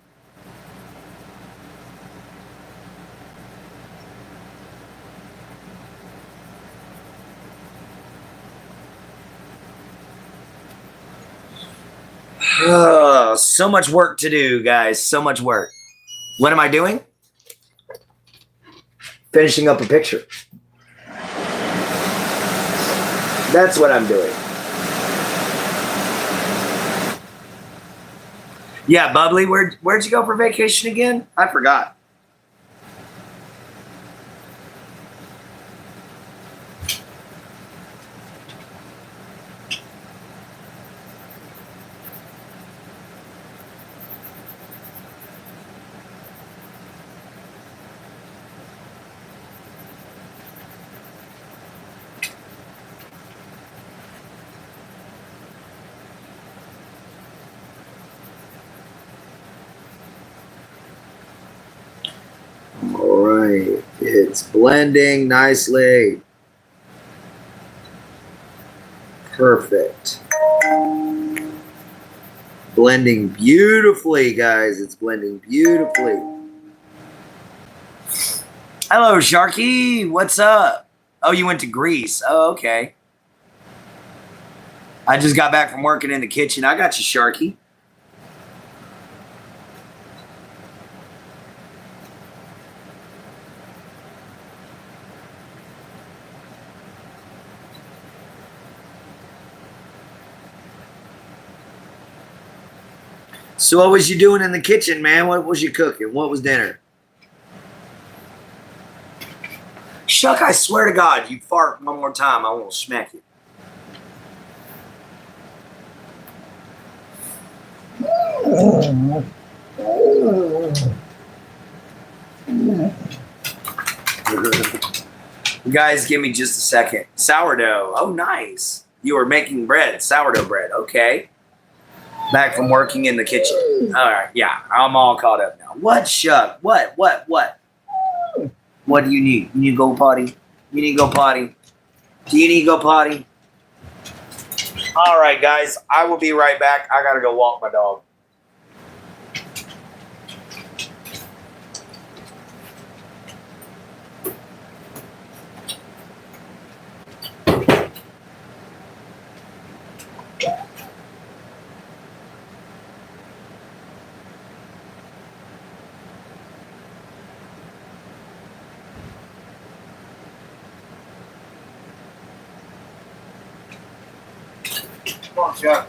Oh, so much work to do, guys. So much work. What am I doing? Finishing up a picture. That's what I'm doing. Yeah, Bubbly, where'd you go for vacation again? I forgot. All right, it's blending nicely. Perfect. Blending beautifully, guys. It's blending beautifully. Hello, Sharky. What's up? Oh, you went to Greece. Oh, okay. I just got back from working in the kitchen. I got you, Sharky. So what was you doing in the kitchen, man? What was you cooking? What was dinner? Shuck, I swear to God, you fart one more time, I won't smack you. You guys, give me just a second. Sourdough. Oh, nice. You were making bread, sourdough bread. Okay. Back from working in the kitchen. All right. Yeah, I'm all caught up now. What, Shuck? What? What do you need? You need to go potty? You need to go potty? Do you need to go potty? All right, guys. I will be right back. I got to go walk my dog. Come on, Chuck.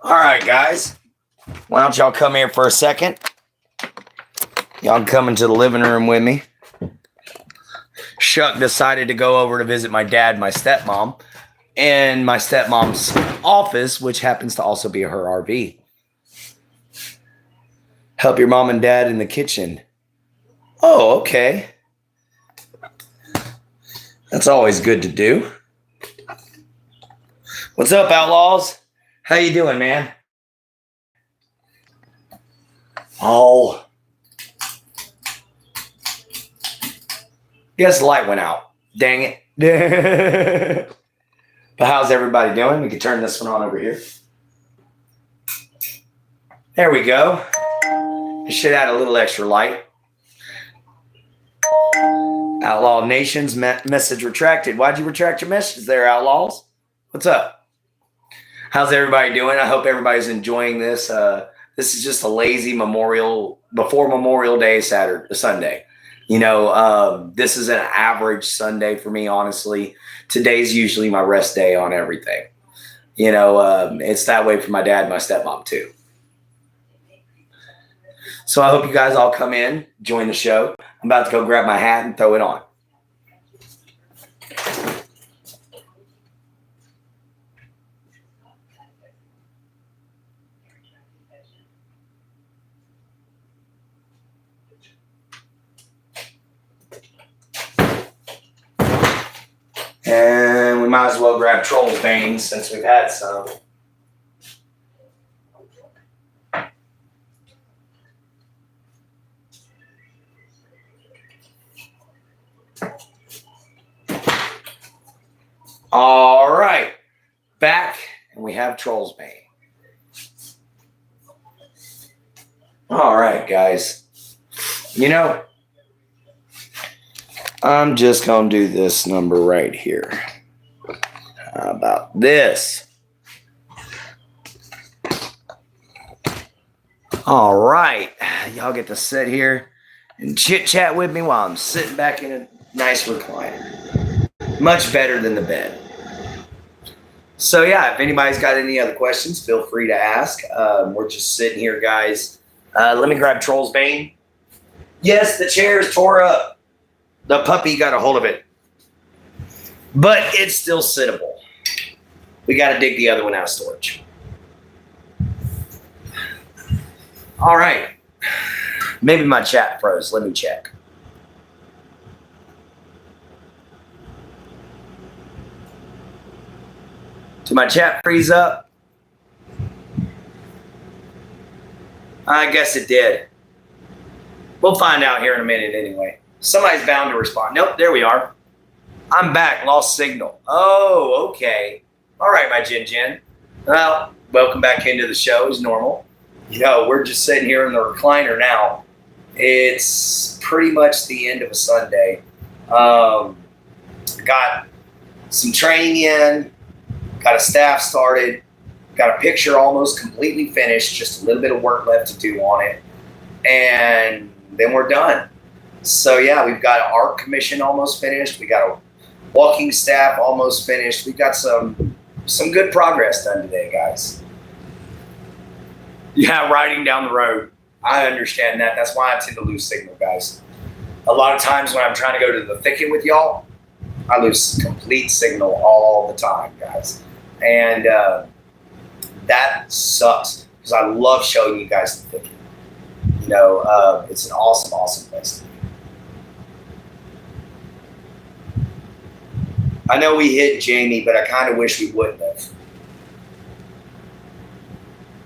All right, guys. Why don't y'all come here for a second? Y'all come into the living room with me. Shuck decided to go over to visit my dad, my stepmom, and my stepmom's office, which happens to also be her RV. Help your mom and dad in the kitchen. Oh, okay. That's always good to do. What's up, Outlaws? How you doing, man? Oh. Guess the light went out. Dang it. But how's everybody doing? We can turn this one on over here. There we go. It should add a little extra light. Outlaw Nation's message retracted. Why'd you retract your message there, Outlaws? What's up? How's everybody doing? I hope everybody's enjoying this. This is just a lazy before Memorial Day Sunday. You know, this is an average Sunday for me, honestly. Today's usually my rest day on everything. You know, it's that way for my dad and my stepmom, too. So I hope you guys all come in, join the show. I'm about to go grab my hat and throw it on. And we might as well grab Troll's Bane since we've had some. All right. Back, and we have Troll's Bane. All right, guys. You know, I'm just going to do this number right here. How about this? All right. Y'all get to sit here and chit-chat with me while I'm sitting back in a nice recliner. Much better than the bed. So, yeah, if anybody's got any other questions, feel free to ask. We're just sitting here, guys. Let me grab Troll's Bane. Yes, the chair is tore up. The puppy got a hold of it. But it's still sittable. We got to dig the other one out of storage. All right. Maybe my chat froze. Let me check. Did my chat freeze up? I guess it did. We'll find out here in a minute anyway. Somebody's bound to respond. Nope, there we are. I'm back. Lost signal. Oh, okay. All right, my Jin. Well, welcome back into the show as normal. You know, we're just sitting here in the recliner now. It's pretty much the end of a Sunday. Got some training in. Got a staff started. Got a picture almost completely finished. Just a little bit of work left to do on it. And then we're done. So, yeah, we've got an art commission almost finished. We got a walking staff almost finished. We've got some good progress done today, guys. Yeah, riding down the road. I understand that. That's why I tend to lose signal, guys. A lot of times when I'm trying to go to the thicket with y'all, I lose complete signal all the time, guys. And that sucks because I love showing you guys the thicket. You know, it's an awesome, awesome place to be. I know we hit Jamie, but I kind of wish we wouldn't have.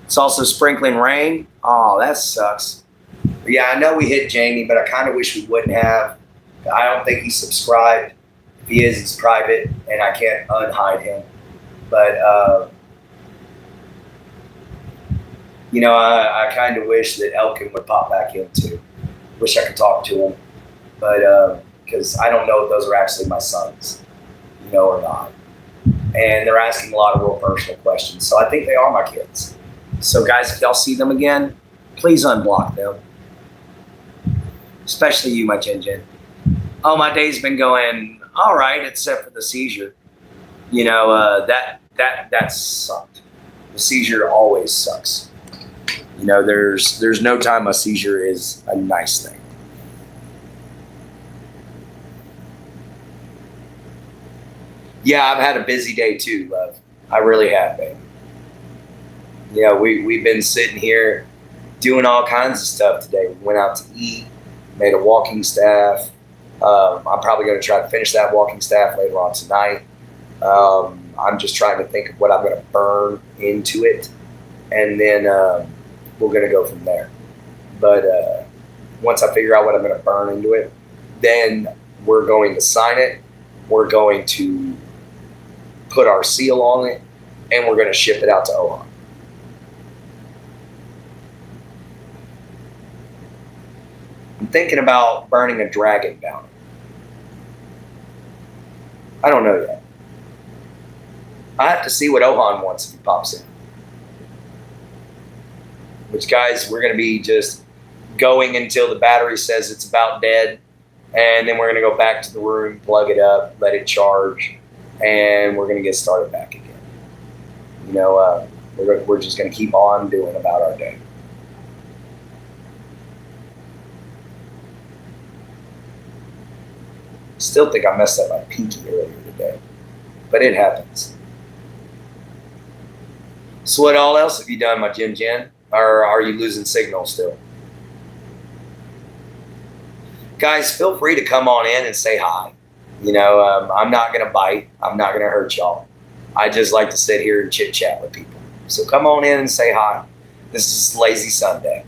It's also sprinkling rain. Oh, that sucks. But yeah, I know we hit Jamie, but I kind of wish we wouldn't have. I don't think he's subscribed. If he is, he's private, and I can't unhide him. But, you know, I kind of wish that Elkin would pop back in, too. Wish I could talk to him. But, because I don't know if those are actually my sons. You know, or not. And they're asking a lot of real personal questions. So I think they are my kids. So guys, if y'all see them again, please unblock them. Especially you, my Jin. Oh, my day's been going all right, except for the seizure. You know, that sucked. The seizure always sucks. You know, there's no time a seizure is a nice thing. Yeah, I've had a busy day too, love. I really have, babe. You know, we've been sitting here doing all kinds of stuff today. We went out to eat, made a walking staff. I'm probably going to try to finish that walking staff later on tonight. I'm just trying to think of what I'm going to burn into it, and then we're going to go from there. But once I figure out what I'm going to burn into it, then we're going to sign it. We're going to put our seal on it, and we're going to ship it out to Ohan. I'm thinking about burning a dragon down. I don't know yet. I have to see what Ohan wants if he pops in. Which, guys, we're going to be just going until the battery says it's about dead. And then we're going to go back to the room, plug it up, let it charge, and we're going to get started back again. You know, we're just going to keep on doing about our day. Still think I messed up my pinky earlier today, but it happens. So what all else have you done, my Jim Jen? Or are you losing signal still? Guys, feel free to come on in and say hi. You know, I'm not going to bite. I'm not going to hurt y'all. I just like to sit here and chit chat with people. So come on in and say hi. This is Lazy Sunday.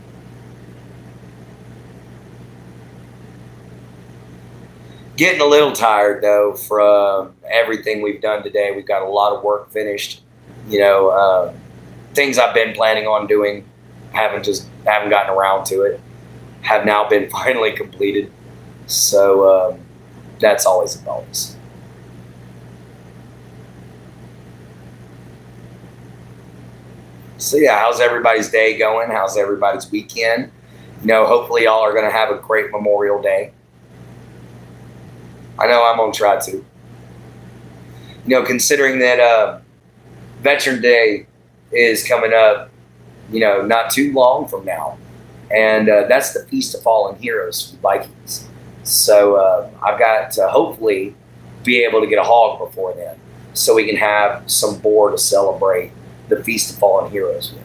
Getting a little tired, though, from everything we've done today. We've got a lot of work finished. You know, things I've been planning on doing, haven't gotten around to it, have now been finally completed. So that's always a bonus. So yeah, how's everybody's day going? How's everybody's weekend? You know, hopefully y'all are going to have a great Memorial Day. I know I'm going to try to. You know, considering that Veteran Day is coming up, you know, not too long from now. And that's the Feast of Fallen Heroes for Vikings. So I've got to hopefully be able to get a hog before then so we can have some boar to celebrate the Feast of Fallen Heroes with.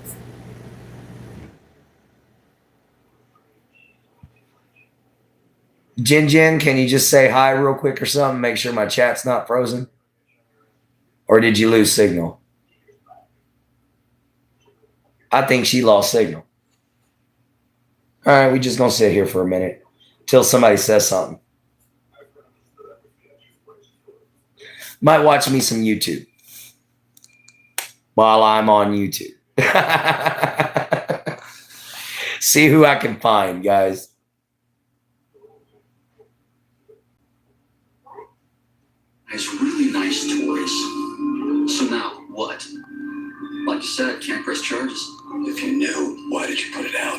Jin, can you just say hi real quick or something? Make sure my chat's not frozen. Or did you lose signal? I think she lost signal. All right, we're just going to sit here for a minute till somebody says something. Might watch me some YouTube while I'm on YouTube. See who I can find, guys. It's really nice toys. So now what? Like you said, can't press charges. If you knew, why did you put it out?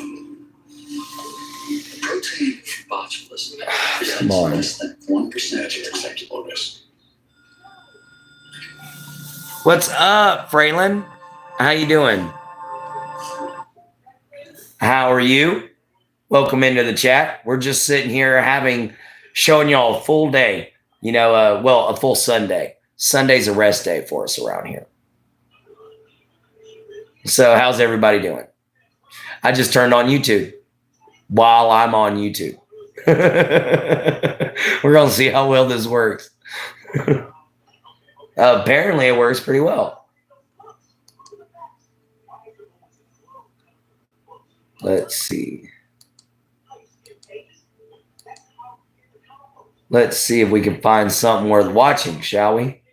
Protein botulism presents less than 1% acceptable risk. What's up, Fraylin? How you doing? How are you? Welcome into the chat. We're just sitting here showing y'all a full day. You know, a full Sunday. Sunday's a rest day for us around here. So how's everybody doing? I just turned on YouTube while I'm on YouTube. We're going to see how well this works. Apparently it works pretty well. Let's see. Let's see if we can find something worth watching, shall we?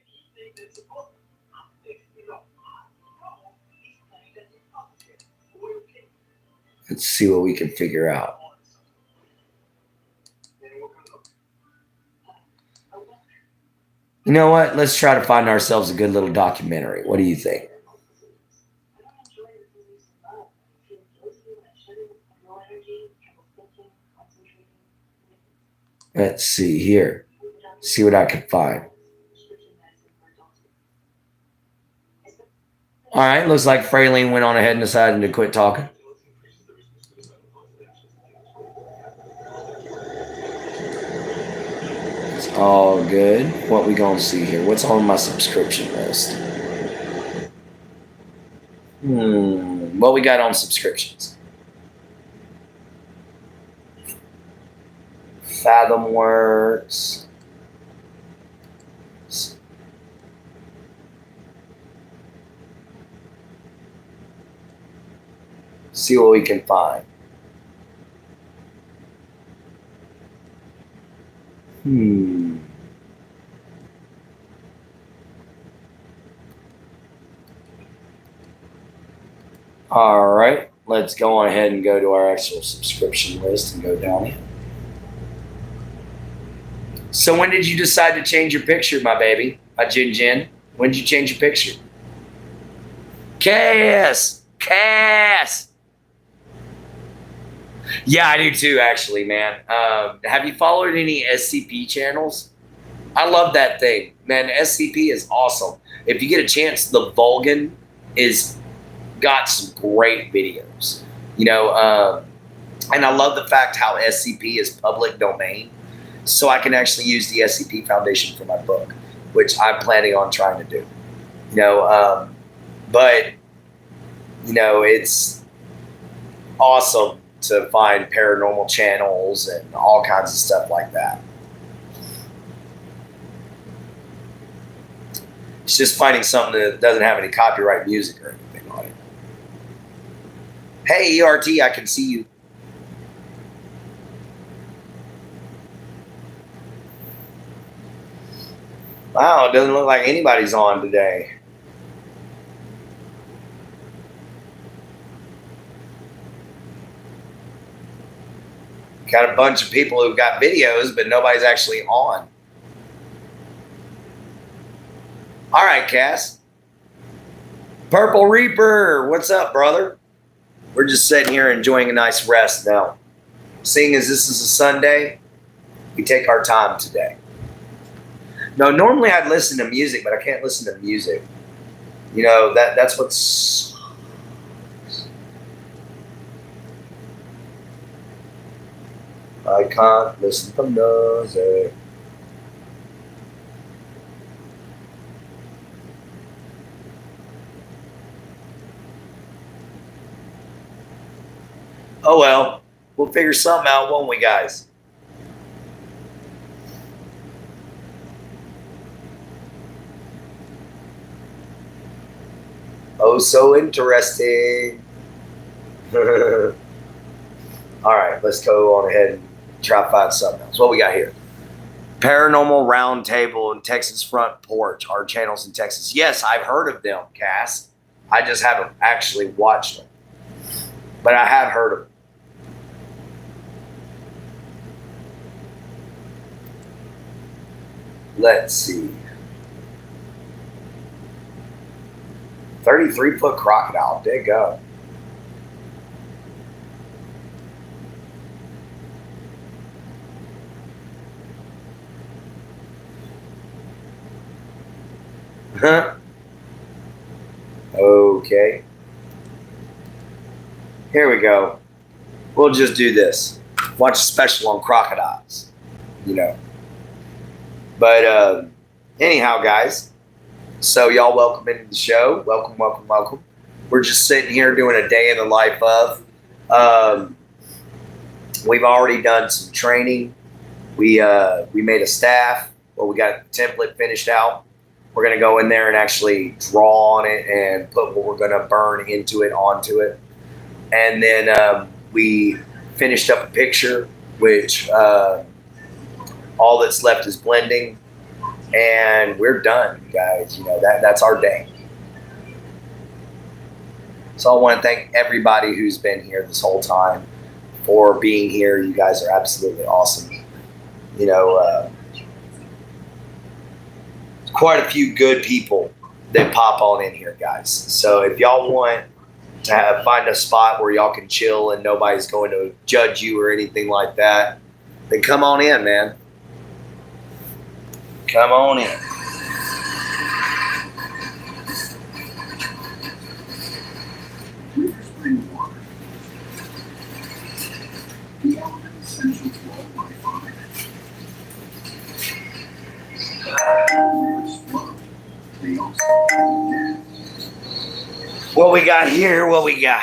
Let's see what we can figure out. You know what? Let's try to find ourselves a good little documentary. What do you think? Let's see here. See what I can find. All right, looks like Fraylene went on ahead and decided to quit talking. It's all good. What we gonna see here? What's on my subscription list? What we got on subscriptions? FathomWorks. See what we can find. All right, let's go on ahead and go to our actual subscription list and go down here. So when did you decide to change your picture, my baby? Jin Jin? When did you change your picture? Cass! Yeah, I do too, actually, man. Have you followed any SCP channels? I love that thing. Man, SCP is awesome. If you get a chance, the Vulcan is got some great videos. And I love the fact how SCP is public domain. So I can actually use the SCP Foundation for my book, which I'm planning on trying to do. But it's awesome to find paranormal channels and all kinds of stuff like that. It's just finding something that doesn't have any copyright music or anything on it. Hey, ERT, I can see you. Wow, it doesn't look like anybody's on today. Got a bunch of people who've got videos, but nobody's actually on. All right, Cass. Purple Reaper, what's up, brother? We're just sitting here enjoying a nice rest now. Seeing as this is a Sunday, we take our time today. No, normally I'd listen to music, but I can't listen to music. That's what's... I can't listen to music. Oh well, we'll figure something out, won't we, guys? Oh, so interesting. All right, let's go on ahead and try to find something else. What we got here? Paranormal Roundtable and Texas Front Porch are channels in Texas. Yes, I've heard of them, Cass. I just haven't actually watched them. But I have heard of them. Let's see. 33-foot crocodile. There you go. Huh? Okay. Here we go. We'll just do this. Watch a special on crocodiles. But anyhow, guys. So y'all welcome into the show. Welcome, welcome, welcome. We're just sitting here doing a day in the life of. We've already done some training. We made a staff. Well, we got the template finished out. We're going to go in there and actually draw on it and put what we're going to burn into it, onto it. And then we finished up a picture, which all that's left is blending. And we're done, guys. That's our day. So I want to thank everybody who's been here this whole time for being here. You guys are absolutely awesome. Quite a few good people that pop on in here, guys. So if y'all want to find a spot where y'all can chill and nobody's going to judge you or anything like that, then come on in, man. Come on in. What we got here, what we got?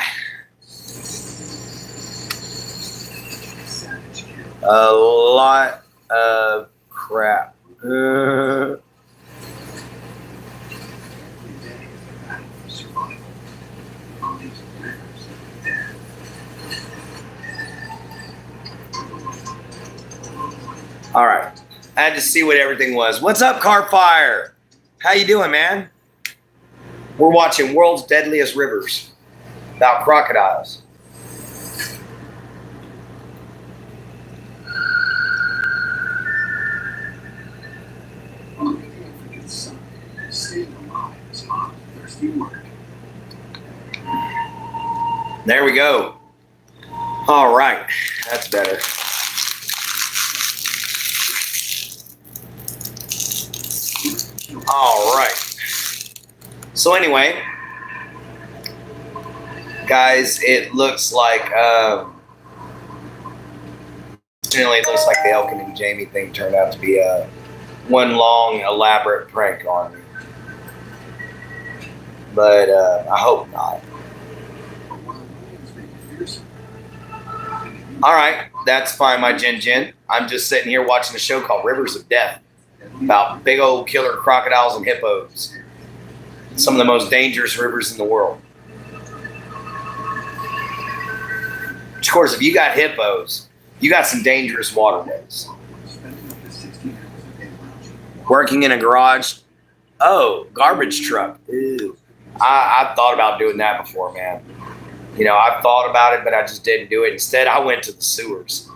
A lot of crap. All right. I had to see what everything was. What's up, Carfire? How you doing, man? We're watching World's Deadliest Rivers about crocodiles. There we go. All right. That's better. All right. So anyway, guys, it looks like it looks like the Elkin and Jamie thing turned out to be one long, elaborate prank on me. But I hope not. All right, that's fine, my Jin. I'm just sitting here watching a show called Rivers of Death about big old killer crocodiles and hippos. Some of the most dangerous rivers in the world. Of course, if you got hippos, you got some dangerous waterways. Working in a garage. Oh, garbage truck. Ew. I've thought about doing that before, man. You know, I've thought about it, but I just didn't do it. Instead, I went to the sewers.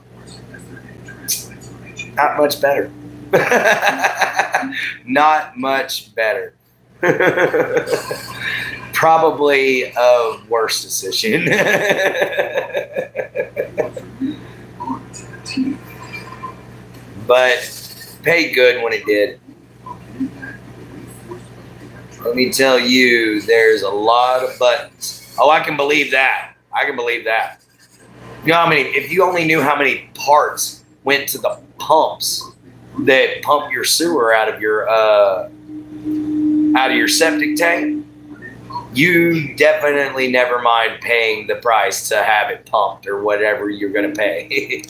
Not much better. Not much better. Probably a worse decision. But paid good when it did. Let me tell you, there's a lot of buttons. Oh, I can believe that. I can believe that. You know how many, if you only knew how many parts went to the pumps that pump your sewer out of your septic tank, you definitely never mind paying the price to have it pumped or whatever you're going to pay.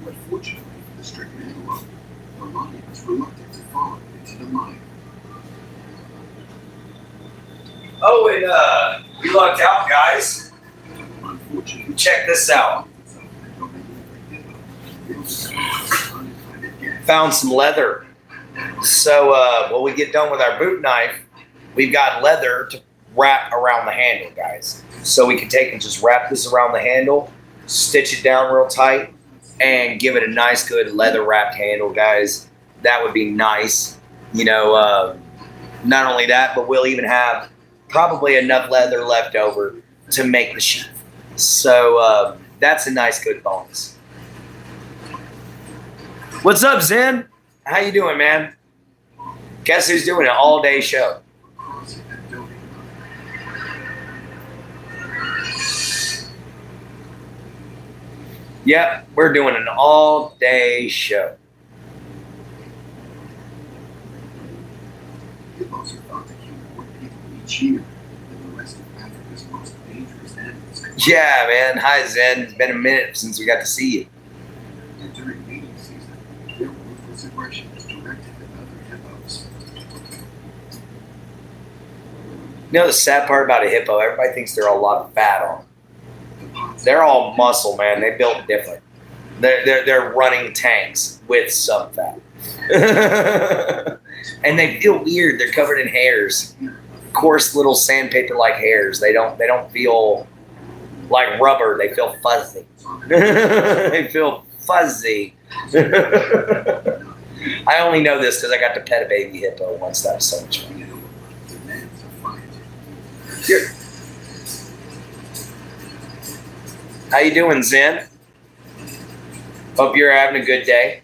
Unfortunately for the stricken antelope, Melania was reluctant to follow into the mine. Oh, and we lucked out, guys. Check this out. Found some leather. So when we get done with our boot knife, we've got leather to wrap around the handle, guys. So we can take and just wrap this around the handle, stitch it down real tight, and give it a nice, good leather wrapped handle, guys. That would be nice. You know, not only that, but we'll even have probably enough leather left over to make the sheath. So that's a nice, good bonus. What's up, Zen? How you doing, man? Guess who's doing an all-day show? Yep, we're doing an all-day show. Hippos are thought to kill more people each year than the rest of Africa's most dangerous animals. Yeah, man. Hi, Zen. It's been a minute since we got to see you. And during mating season, their ruthless aggression is directed at other hippos. You know the sad part about a hippo? Everybody thinks they're a lot of fat on them. They're all muscle, man. They built different. They're running tanks with some fat. And they feel weird. They're covered in hairs. Coarse little sandpaper-like hairs. They don't feel like rubber. They feel fuzzy. They feel fuzzy. I only know this because I got to pet a baby hippo once. That was so much fun. Here. How you doing, Zen? Hope you're having a good day.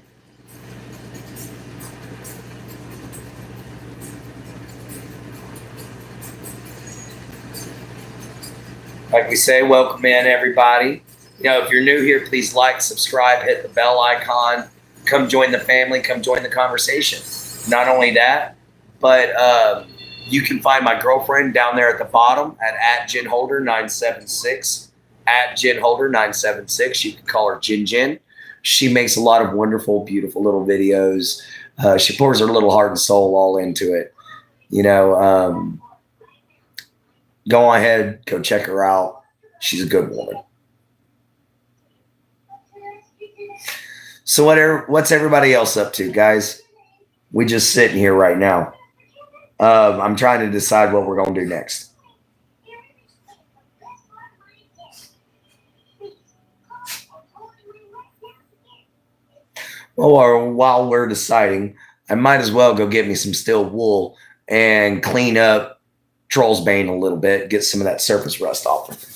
Like we say, welcome in, everybody. You know, if you're new here, please like, subscribe, hit the bell icon. come join the family, come join the conversation. Not only that, but you can find my girlfriend down there at the bottom at JenHolder976. At JenHolder976. You can call her Jin. She makes a lot of wonderful, beautiful little videos. She pours her little heart and soul all into it. Go ahead, go check her out. She's a good woman. So what's everybody else up to, guys? We just sitting here right now. I'm trying to decide what we're going to do next. Or while we're deciding, I might as well go get me some steel wool and clean up Troll's Bane a little bit, get some of that surface rust off.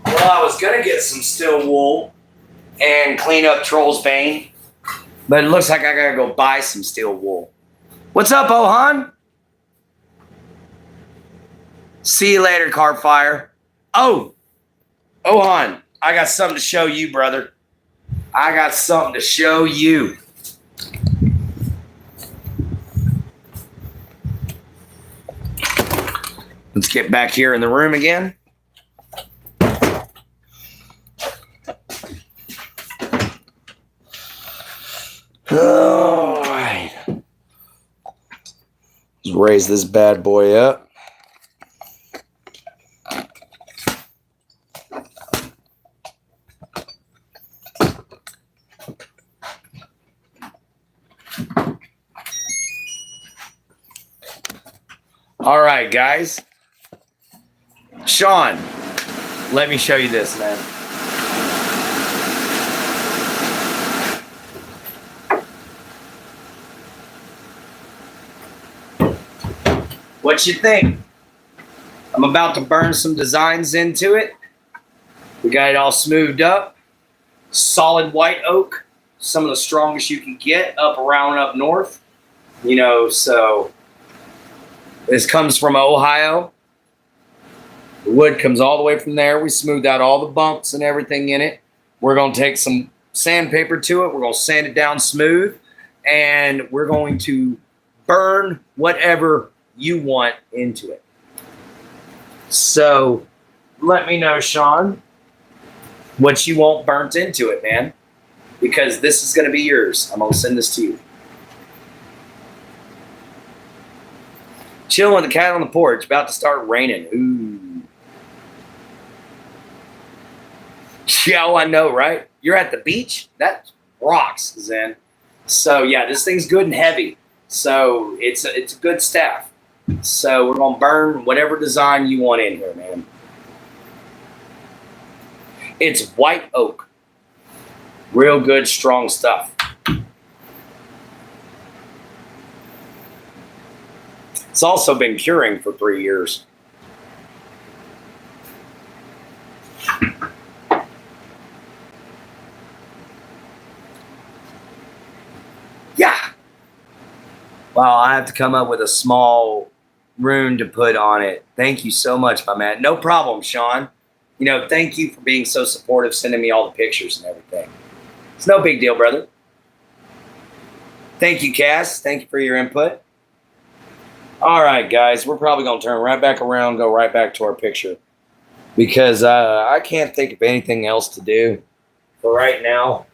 Well, I was going to get some steel wool and clean up Troll's Bane, but it looks like I got to go buy some steel wool. What's up, Ohan? See you later, Carfire. Oh, Ohan, I got something to show you, brother. I got something to show you. Let's get back here in the room again. All right. Let's raise this bad boy up. All right, guys. Sean, let me show you this, man. What you think? I'm about to burn some designs into it. We got it all smoothed up. Solid white oak. Some of the strongest you can get up around up north. So this comes from Ohio. The wood comes all the way from there. We smoothed out all the bumps and everything in it. We're going to take some sandpaper to it. We're going to sand it down smooth. And we're going to burn whatever you want into it. So let me know, Sean, what you want burnt into it, man. Because this is going to be yours. I'm going to send this to you. Chilling with the cat on the porch. About to start raining. Ooh. Yeah, I know, right? You're at the beach? That rocks, Zen. So, yeah, this thing's good and heavy. So, it's a good staff. So, we're going to burn whatever design you want in here, man. It's white oak. Real good, strong stuff. It's also been curing for 3 years. Yeah. Well, I have to come up with a small rune to put on it. Thank you so much, my man. No problem, Sean. You know, thank you for being so supportive, sending me all the pictures and everything. It's no big deal, brother. Thank you, Cass. Thank you for your input. All right, guys, we're probably going to turn right back around, go right back to our picture, because I can't think of anything else to do for right now,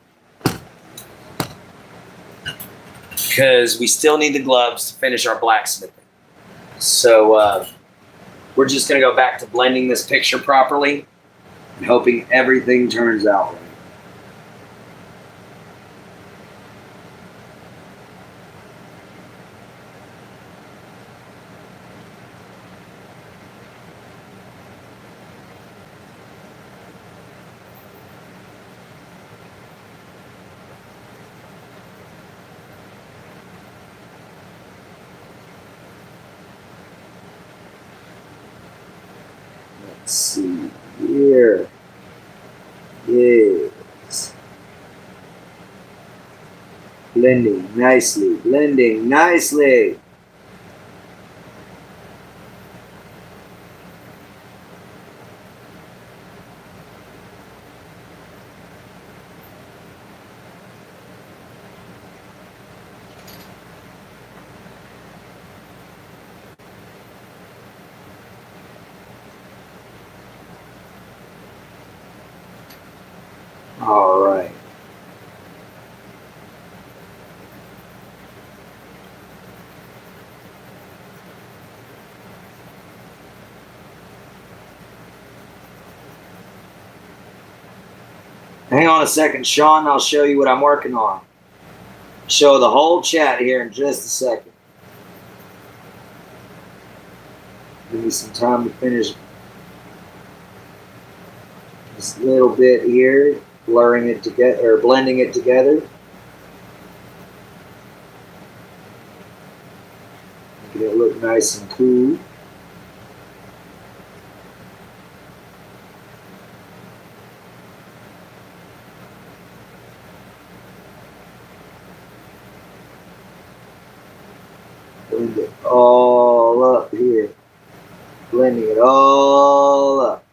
because we still need the gloves to finish our blacksmithing. So we're just going to go back to blending this picture properly and hoping everything turns out right. Let's see here. Yes. Blending nicely. Blending nicely. All right. Hang on a second, Sean. I'll show you what I'm working on. Show the whole chat here in just a second. Give me some time to finish this little bit here, blurring it together or blending it together. Making it look nice and cool. Blend it all up here. Blending it all up.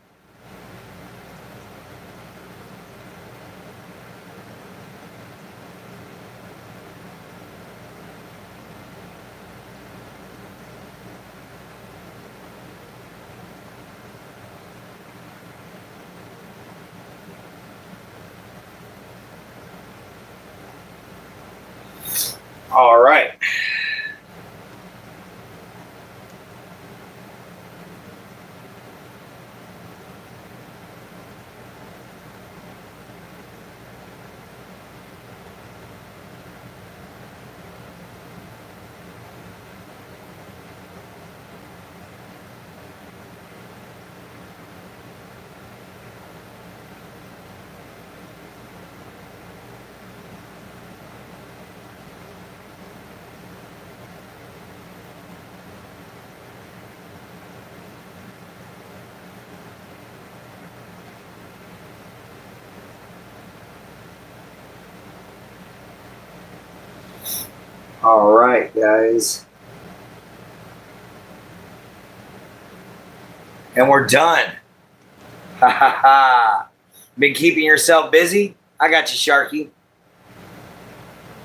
All right. All right, guys. And we're done. Ha ha ha. Been keeping yourself busy? I got you, Sharky.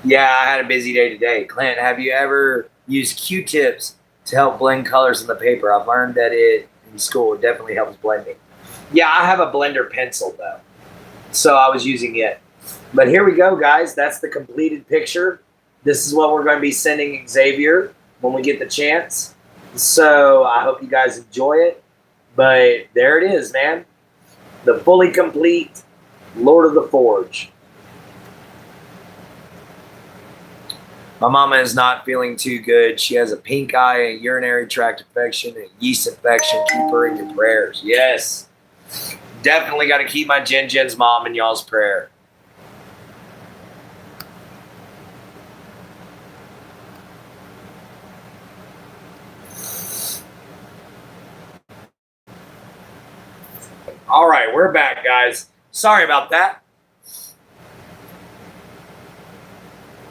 Yeah, I had a busy day today. Clint, have you ever used Q-tips to help blend colors in the paper? I've learned that it in school it definitely helps blending. Yeah, I have a blender pencil though, so I was using it. But here we go, guys. That's the completed picture. This is what we're going to be sending Xavier when we get the chance. So I hope you guys enjoy it. But there it is, man. The fully complete Lord of the Forge. My mama is not feeling too good. She has a pink eye, a urinary tract infection, a yeast infection. Keep her in your prayers. Yes. Definitely got to keep my Jen's mom in y'all's prayer. All right, we're back, guys. Sorry about that.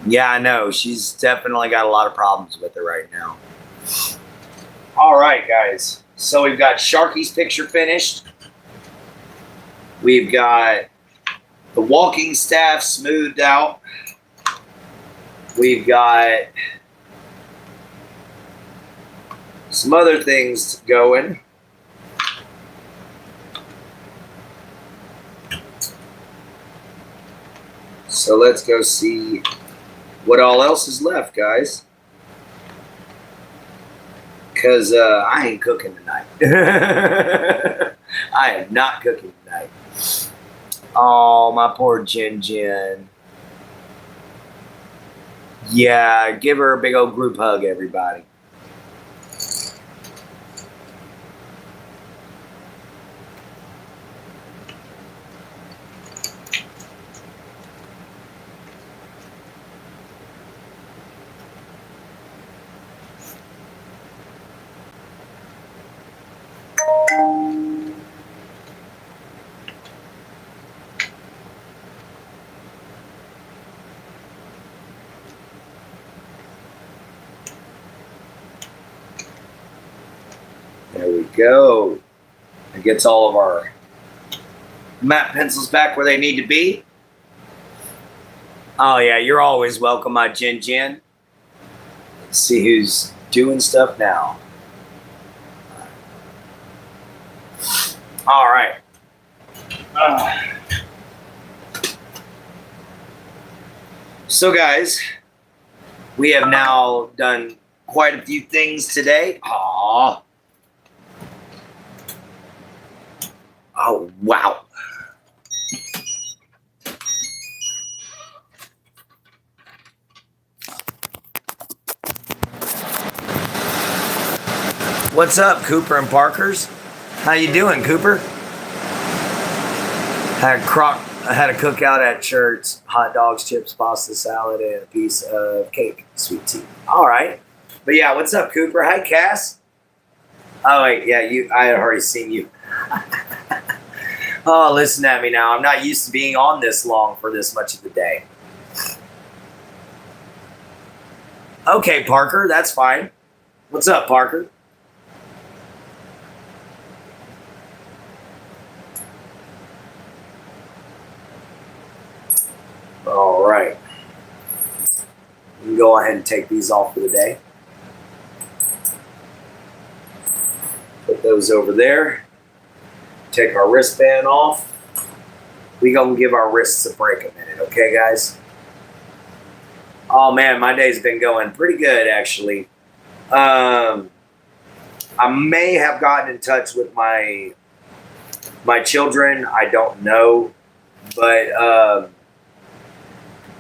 Yeah, I know. She's definitely got a lot of problems with it right now. All right, guys. So we've got Sharky's picture finished. We've got the walking staff smoothed out. We've got some other things going. So let's go see what all else is left, guys. Because I ain't cooking tonight. I am not cooking tonight. Oh, my poor Jen. Yeah, give her a big old group hug, everybody. There we go. It gets all of our matte pencils back where they need to be. Oh, yeah, you're always welcome, my Jen. Let's see who's doing stuff now. All right. So, guys, we have now done quite a few things today. Aww. Oh, wow. What's up, Cooper and Parkers? How you doing, Cooper? Had a cookout at church. Hot dogs, chips, pasta, salad, and a piece of cake, sweet tea. All right. But yeah, what's up, Cooper? Hi, Cass. Oh, wait, yeah, I had already seen you. Oh, listen at me now. I'm not used to being on this long for this much of the day. Okay, Parker, that's fine. What's up, Parker? All right. We can go ahead and take these off for the day. Put those over there. Take our wristband off. We gonna give our wrists a break a minute, okay, guys? Oh man, my day's been going pretty good actually. I may have gotten in touch with my children. I don't know, but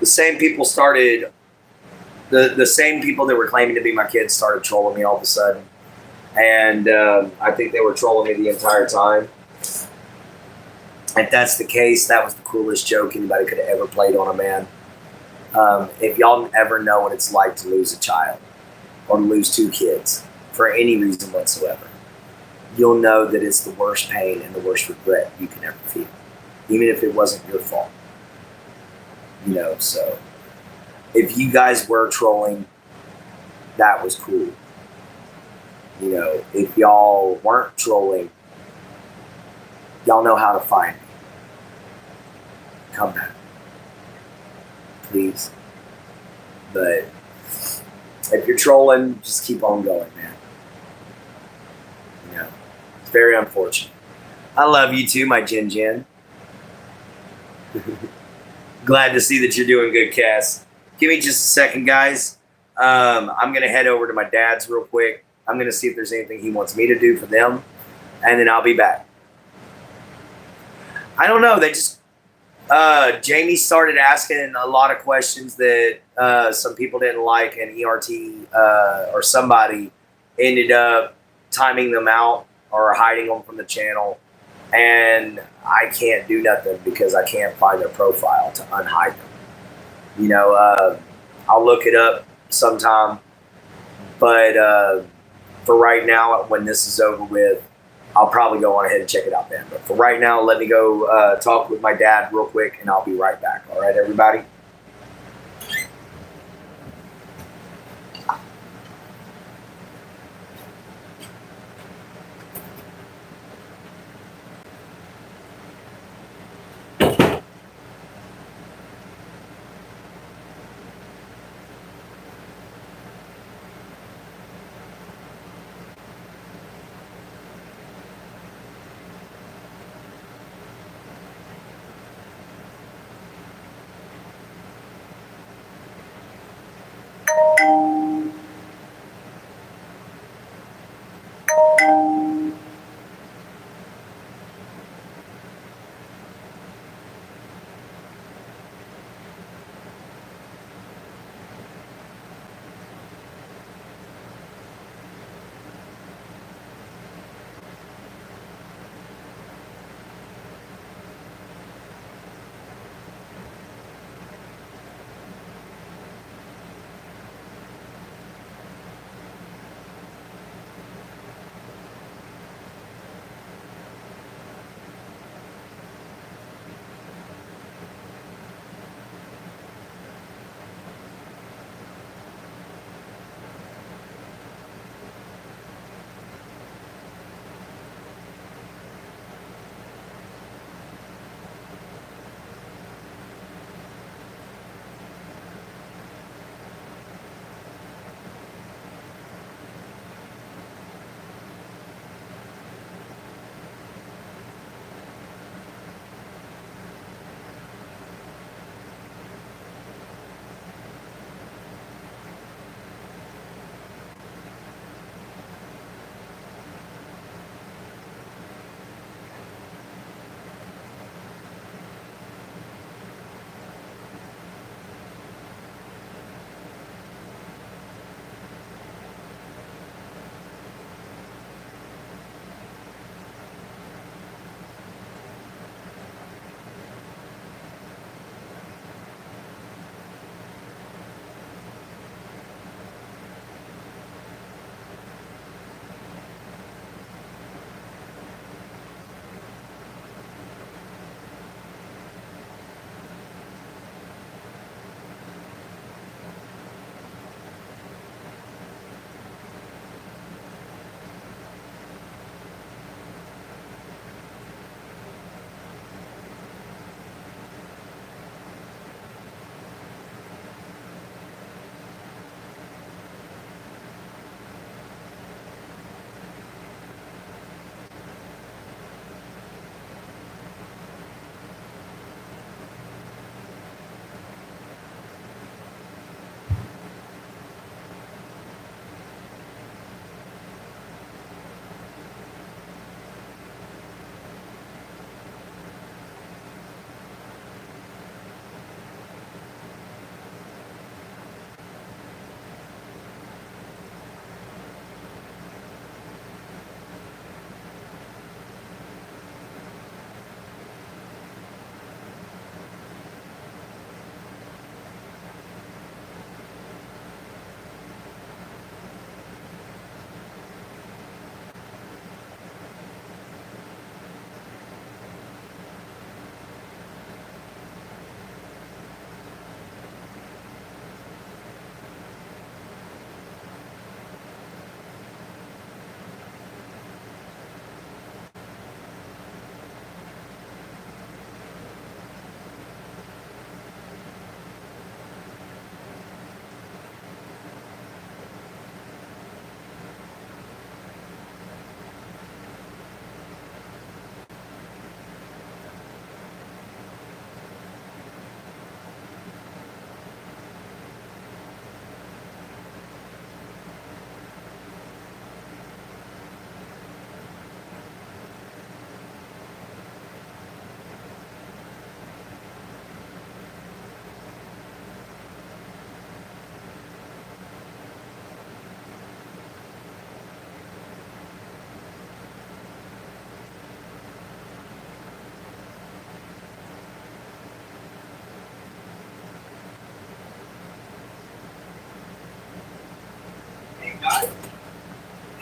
the same people started. The same people that were claiming to be my kids started trolling me all of a sudden, and I think they were trolling me the entire time. If that's the case, that was the coolest joke anybody could have ever played on a man. If y'all ever know what it's like to lose a child or to lose two kids for any reason whatsoever, you'll know that it's the worst pain and the worst regret you can ever feel, even if it wasn't your fault. You know, so if you guys were trolling, that was cool. You know, if y'all weren't trolling, y'all know how to find me. Come back. Please. But if you're trolling, just keep on going, man. You know, it's very unfortunate. I love you too, my Jen. Glad to see that you're doing good, Cass. Give me just a second, guys. I'm going to head over to my dad's real quick. I'm going to see if there's anything he wants me to do for them, and then I'll be back. I don't know. They just Jamie started asking a lot of questions that some people didn't like, and ERT or somebody ended up timing them out or hiding them from the channel. and I can't do nothing because I can't find their profile to unhide them. You know, I'll look it up sometime, but for right now, when this is over with, I'll probably go on ahead and check it out then. But for right now, let me go talk with my dad real quick, and I'll be right back. All right, everybody?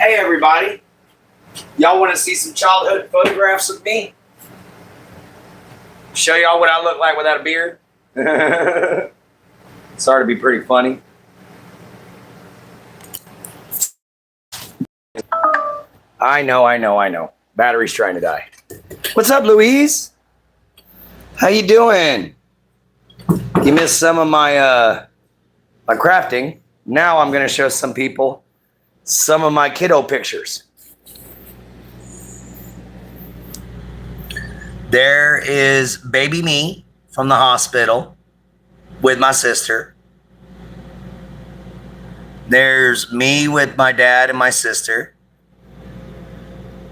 Hey everybody, y'all want to see some childhood photographs of me? Show y'all what I look like without a beard? Sorry to be pretty funny. I know. Battery's trying to die. What's up, Louise? How you doing? You missed some of my my crafting. Now I'm going to show some people some of my kiddo pictures. There is baby me from the hospital with my sister. There's me with my dad and my sister.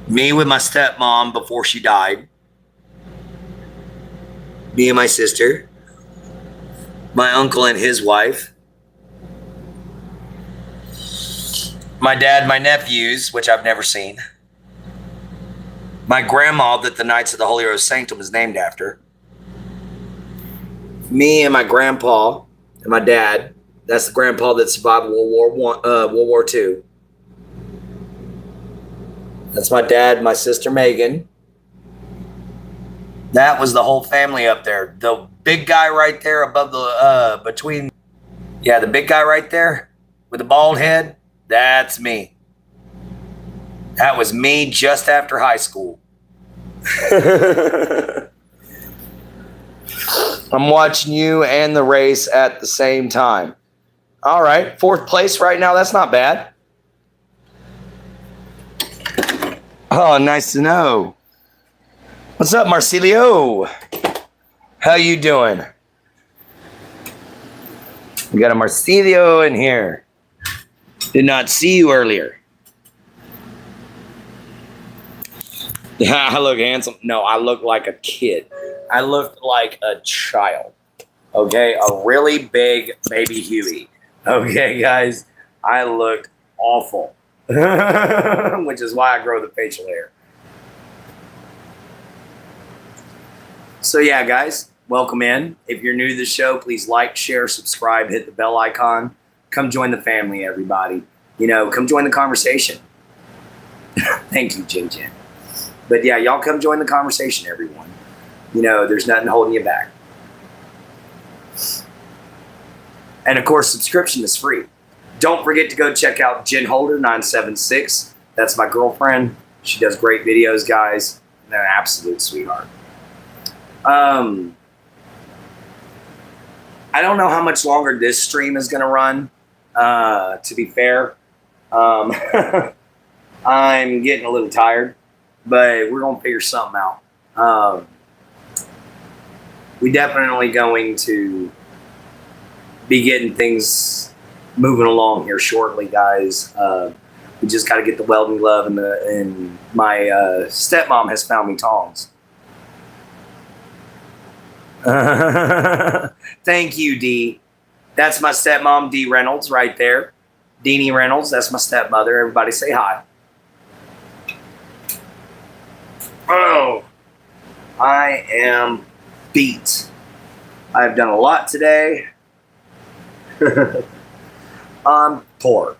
Me with my stepmom before she died. Me and my sister. My uncle and his wife. My dad, my nephews, which I've never seen. My grandma that the Knights of the Holy Rose Sanctum is named after. Me and my grandpa and my dad. That's the grandpa that survived World War II. That's my dad, my sister Megan. That was the whole family up there. The big guy right there above the the big guy right there with the bald head. That's me. That was me just after high school. I'm watching you and the race at the same time. All right, 4th place right now. That's not bad. Oh, nice to know. What's up, Marcelio? How you doing? We got a Marcelio in here. Did not see you earlier. Yeah, I look handsome. No, I look like a kid. I look like a child. Okay, a really big baby Huey. Okay, guys, I look awful. Which is why I grow the facial hair. So yeah, guys, welcome in. If you're new to the show, please like, share, subscribe, hit the bell icon. Come join the family, everybody. You know, come join the conversation. Thank you, Jin Jin. But yeah, y'all come join the conversation, everyone. You know, there's nothing holding you back. And of course, subscription is free. Don't forget to go check out Jen Holder 976. That's my girlfriend. She does great videos, guys. And an absolute sweetheart. I don't know how much longer this stream is going to run, to be fair. I'm getting a little tired, but we're going to figure something out. We definitely going to be getting things moving along here shortly, guys. We just got to get the welding glove, and my stepmom has found me tongs. Thank you, Dee. That's my stepmom, Dee Reynolds, right there. Deanie Reynolds, that's my stepmother. Everybody say hi. Oh, I am beat. I've done a lot today. I'm poor.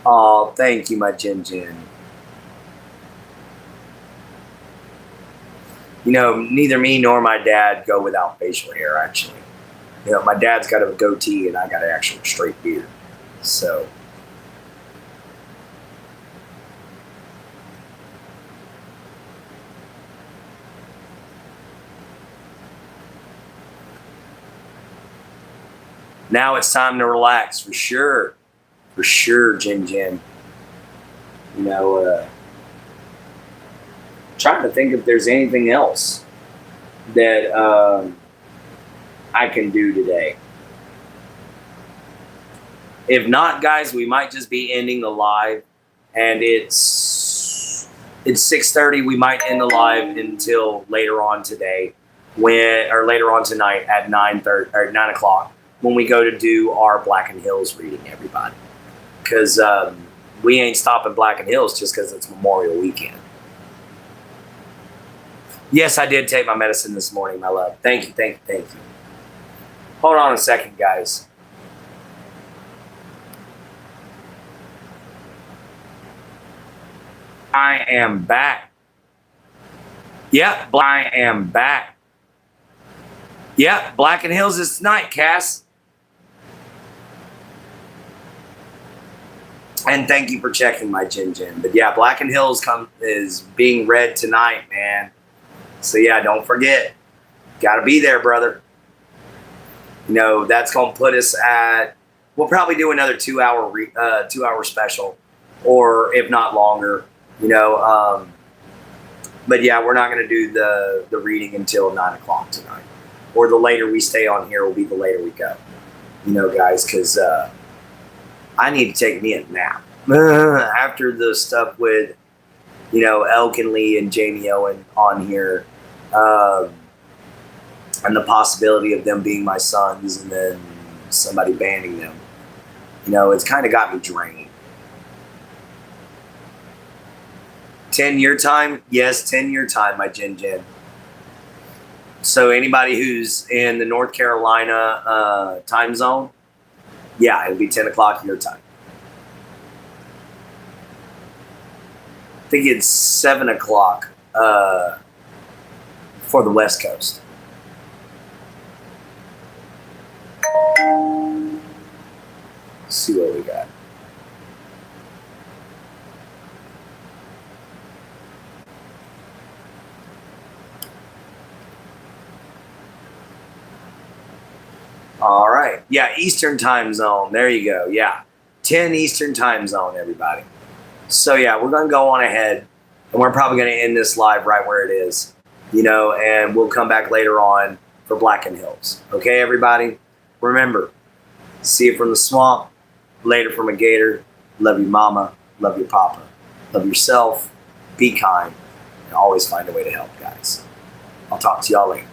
Oh, thank you, my Jin Jin. You know, neither me nor my dad go without facial hair, actually. You know, my dad's got a goatee and I got an actual straight beard. So. Now it's time to relax, for sure. For sure, Jin Jin. You know, trying to think if there's anything else that I can do today. If not, guys, we might just be ending the live, and it's 6:30. We might end the live until later on today, later on tonight at 9:30 or 9 o'clock when we go to do our Black and Hills reading, everybody, because we ain't stopping Black and Hills just because it's Memorial Weekend. Yes, I did take my medicine this morning, my love. Thank you. Hold on a second, guys. I am back. Yep, I am back. Yep, Black and Hills is tonight, Cass. And thank you for checking my Jin. But yeah, Black and Hills is being read tonight, man. So yeah, don't forget. Got to be there, brother. You know, that's going to put us at, we'll probably do another 2-hour special, or if not longer, you know. But yeah, we're not going to do the reading until 9 o'clock tonight. Or the later we stay on here will be the later we go. You know, guys, because I need to take me a nap. After the stuff with, you know, Elkin Lee and Jamie Owen on here, and the possibility of them being my sons and then somebody banning them. You know, it's kind of got me drained. 10 your time? Yes, 10 your time, my Jin. So anybody who's in the North Carolina time zone, yeah, it'll be 10 o'clock your time. I think it's 7 o'clock for the West Coast. Let's see what we got. All right. Yeah, Eastern time zone. There you go. Yeah. 10 Eastern time zone, everybody. So, yeah, we're going to go on ahead, and we're probably going to end this live right where it is, you know, and we'll come back later on for Black and Hills. Okay, everybody? Remember, see it from the swamp, later from a gator. Love your mama. Love your papa. Love yourself. Be kind. And always find a way to help, guys. I'll talk to y'all later.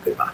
Goodbye.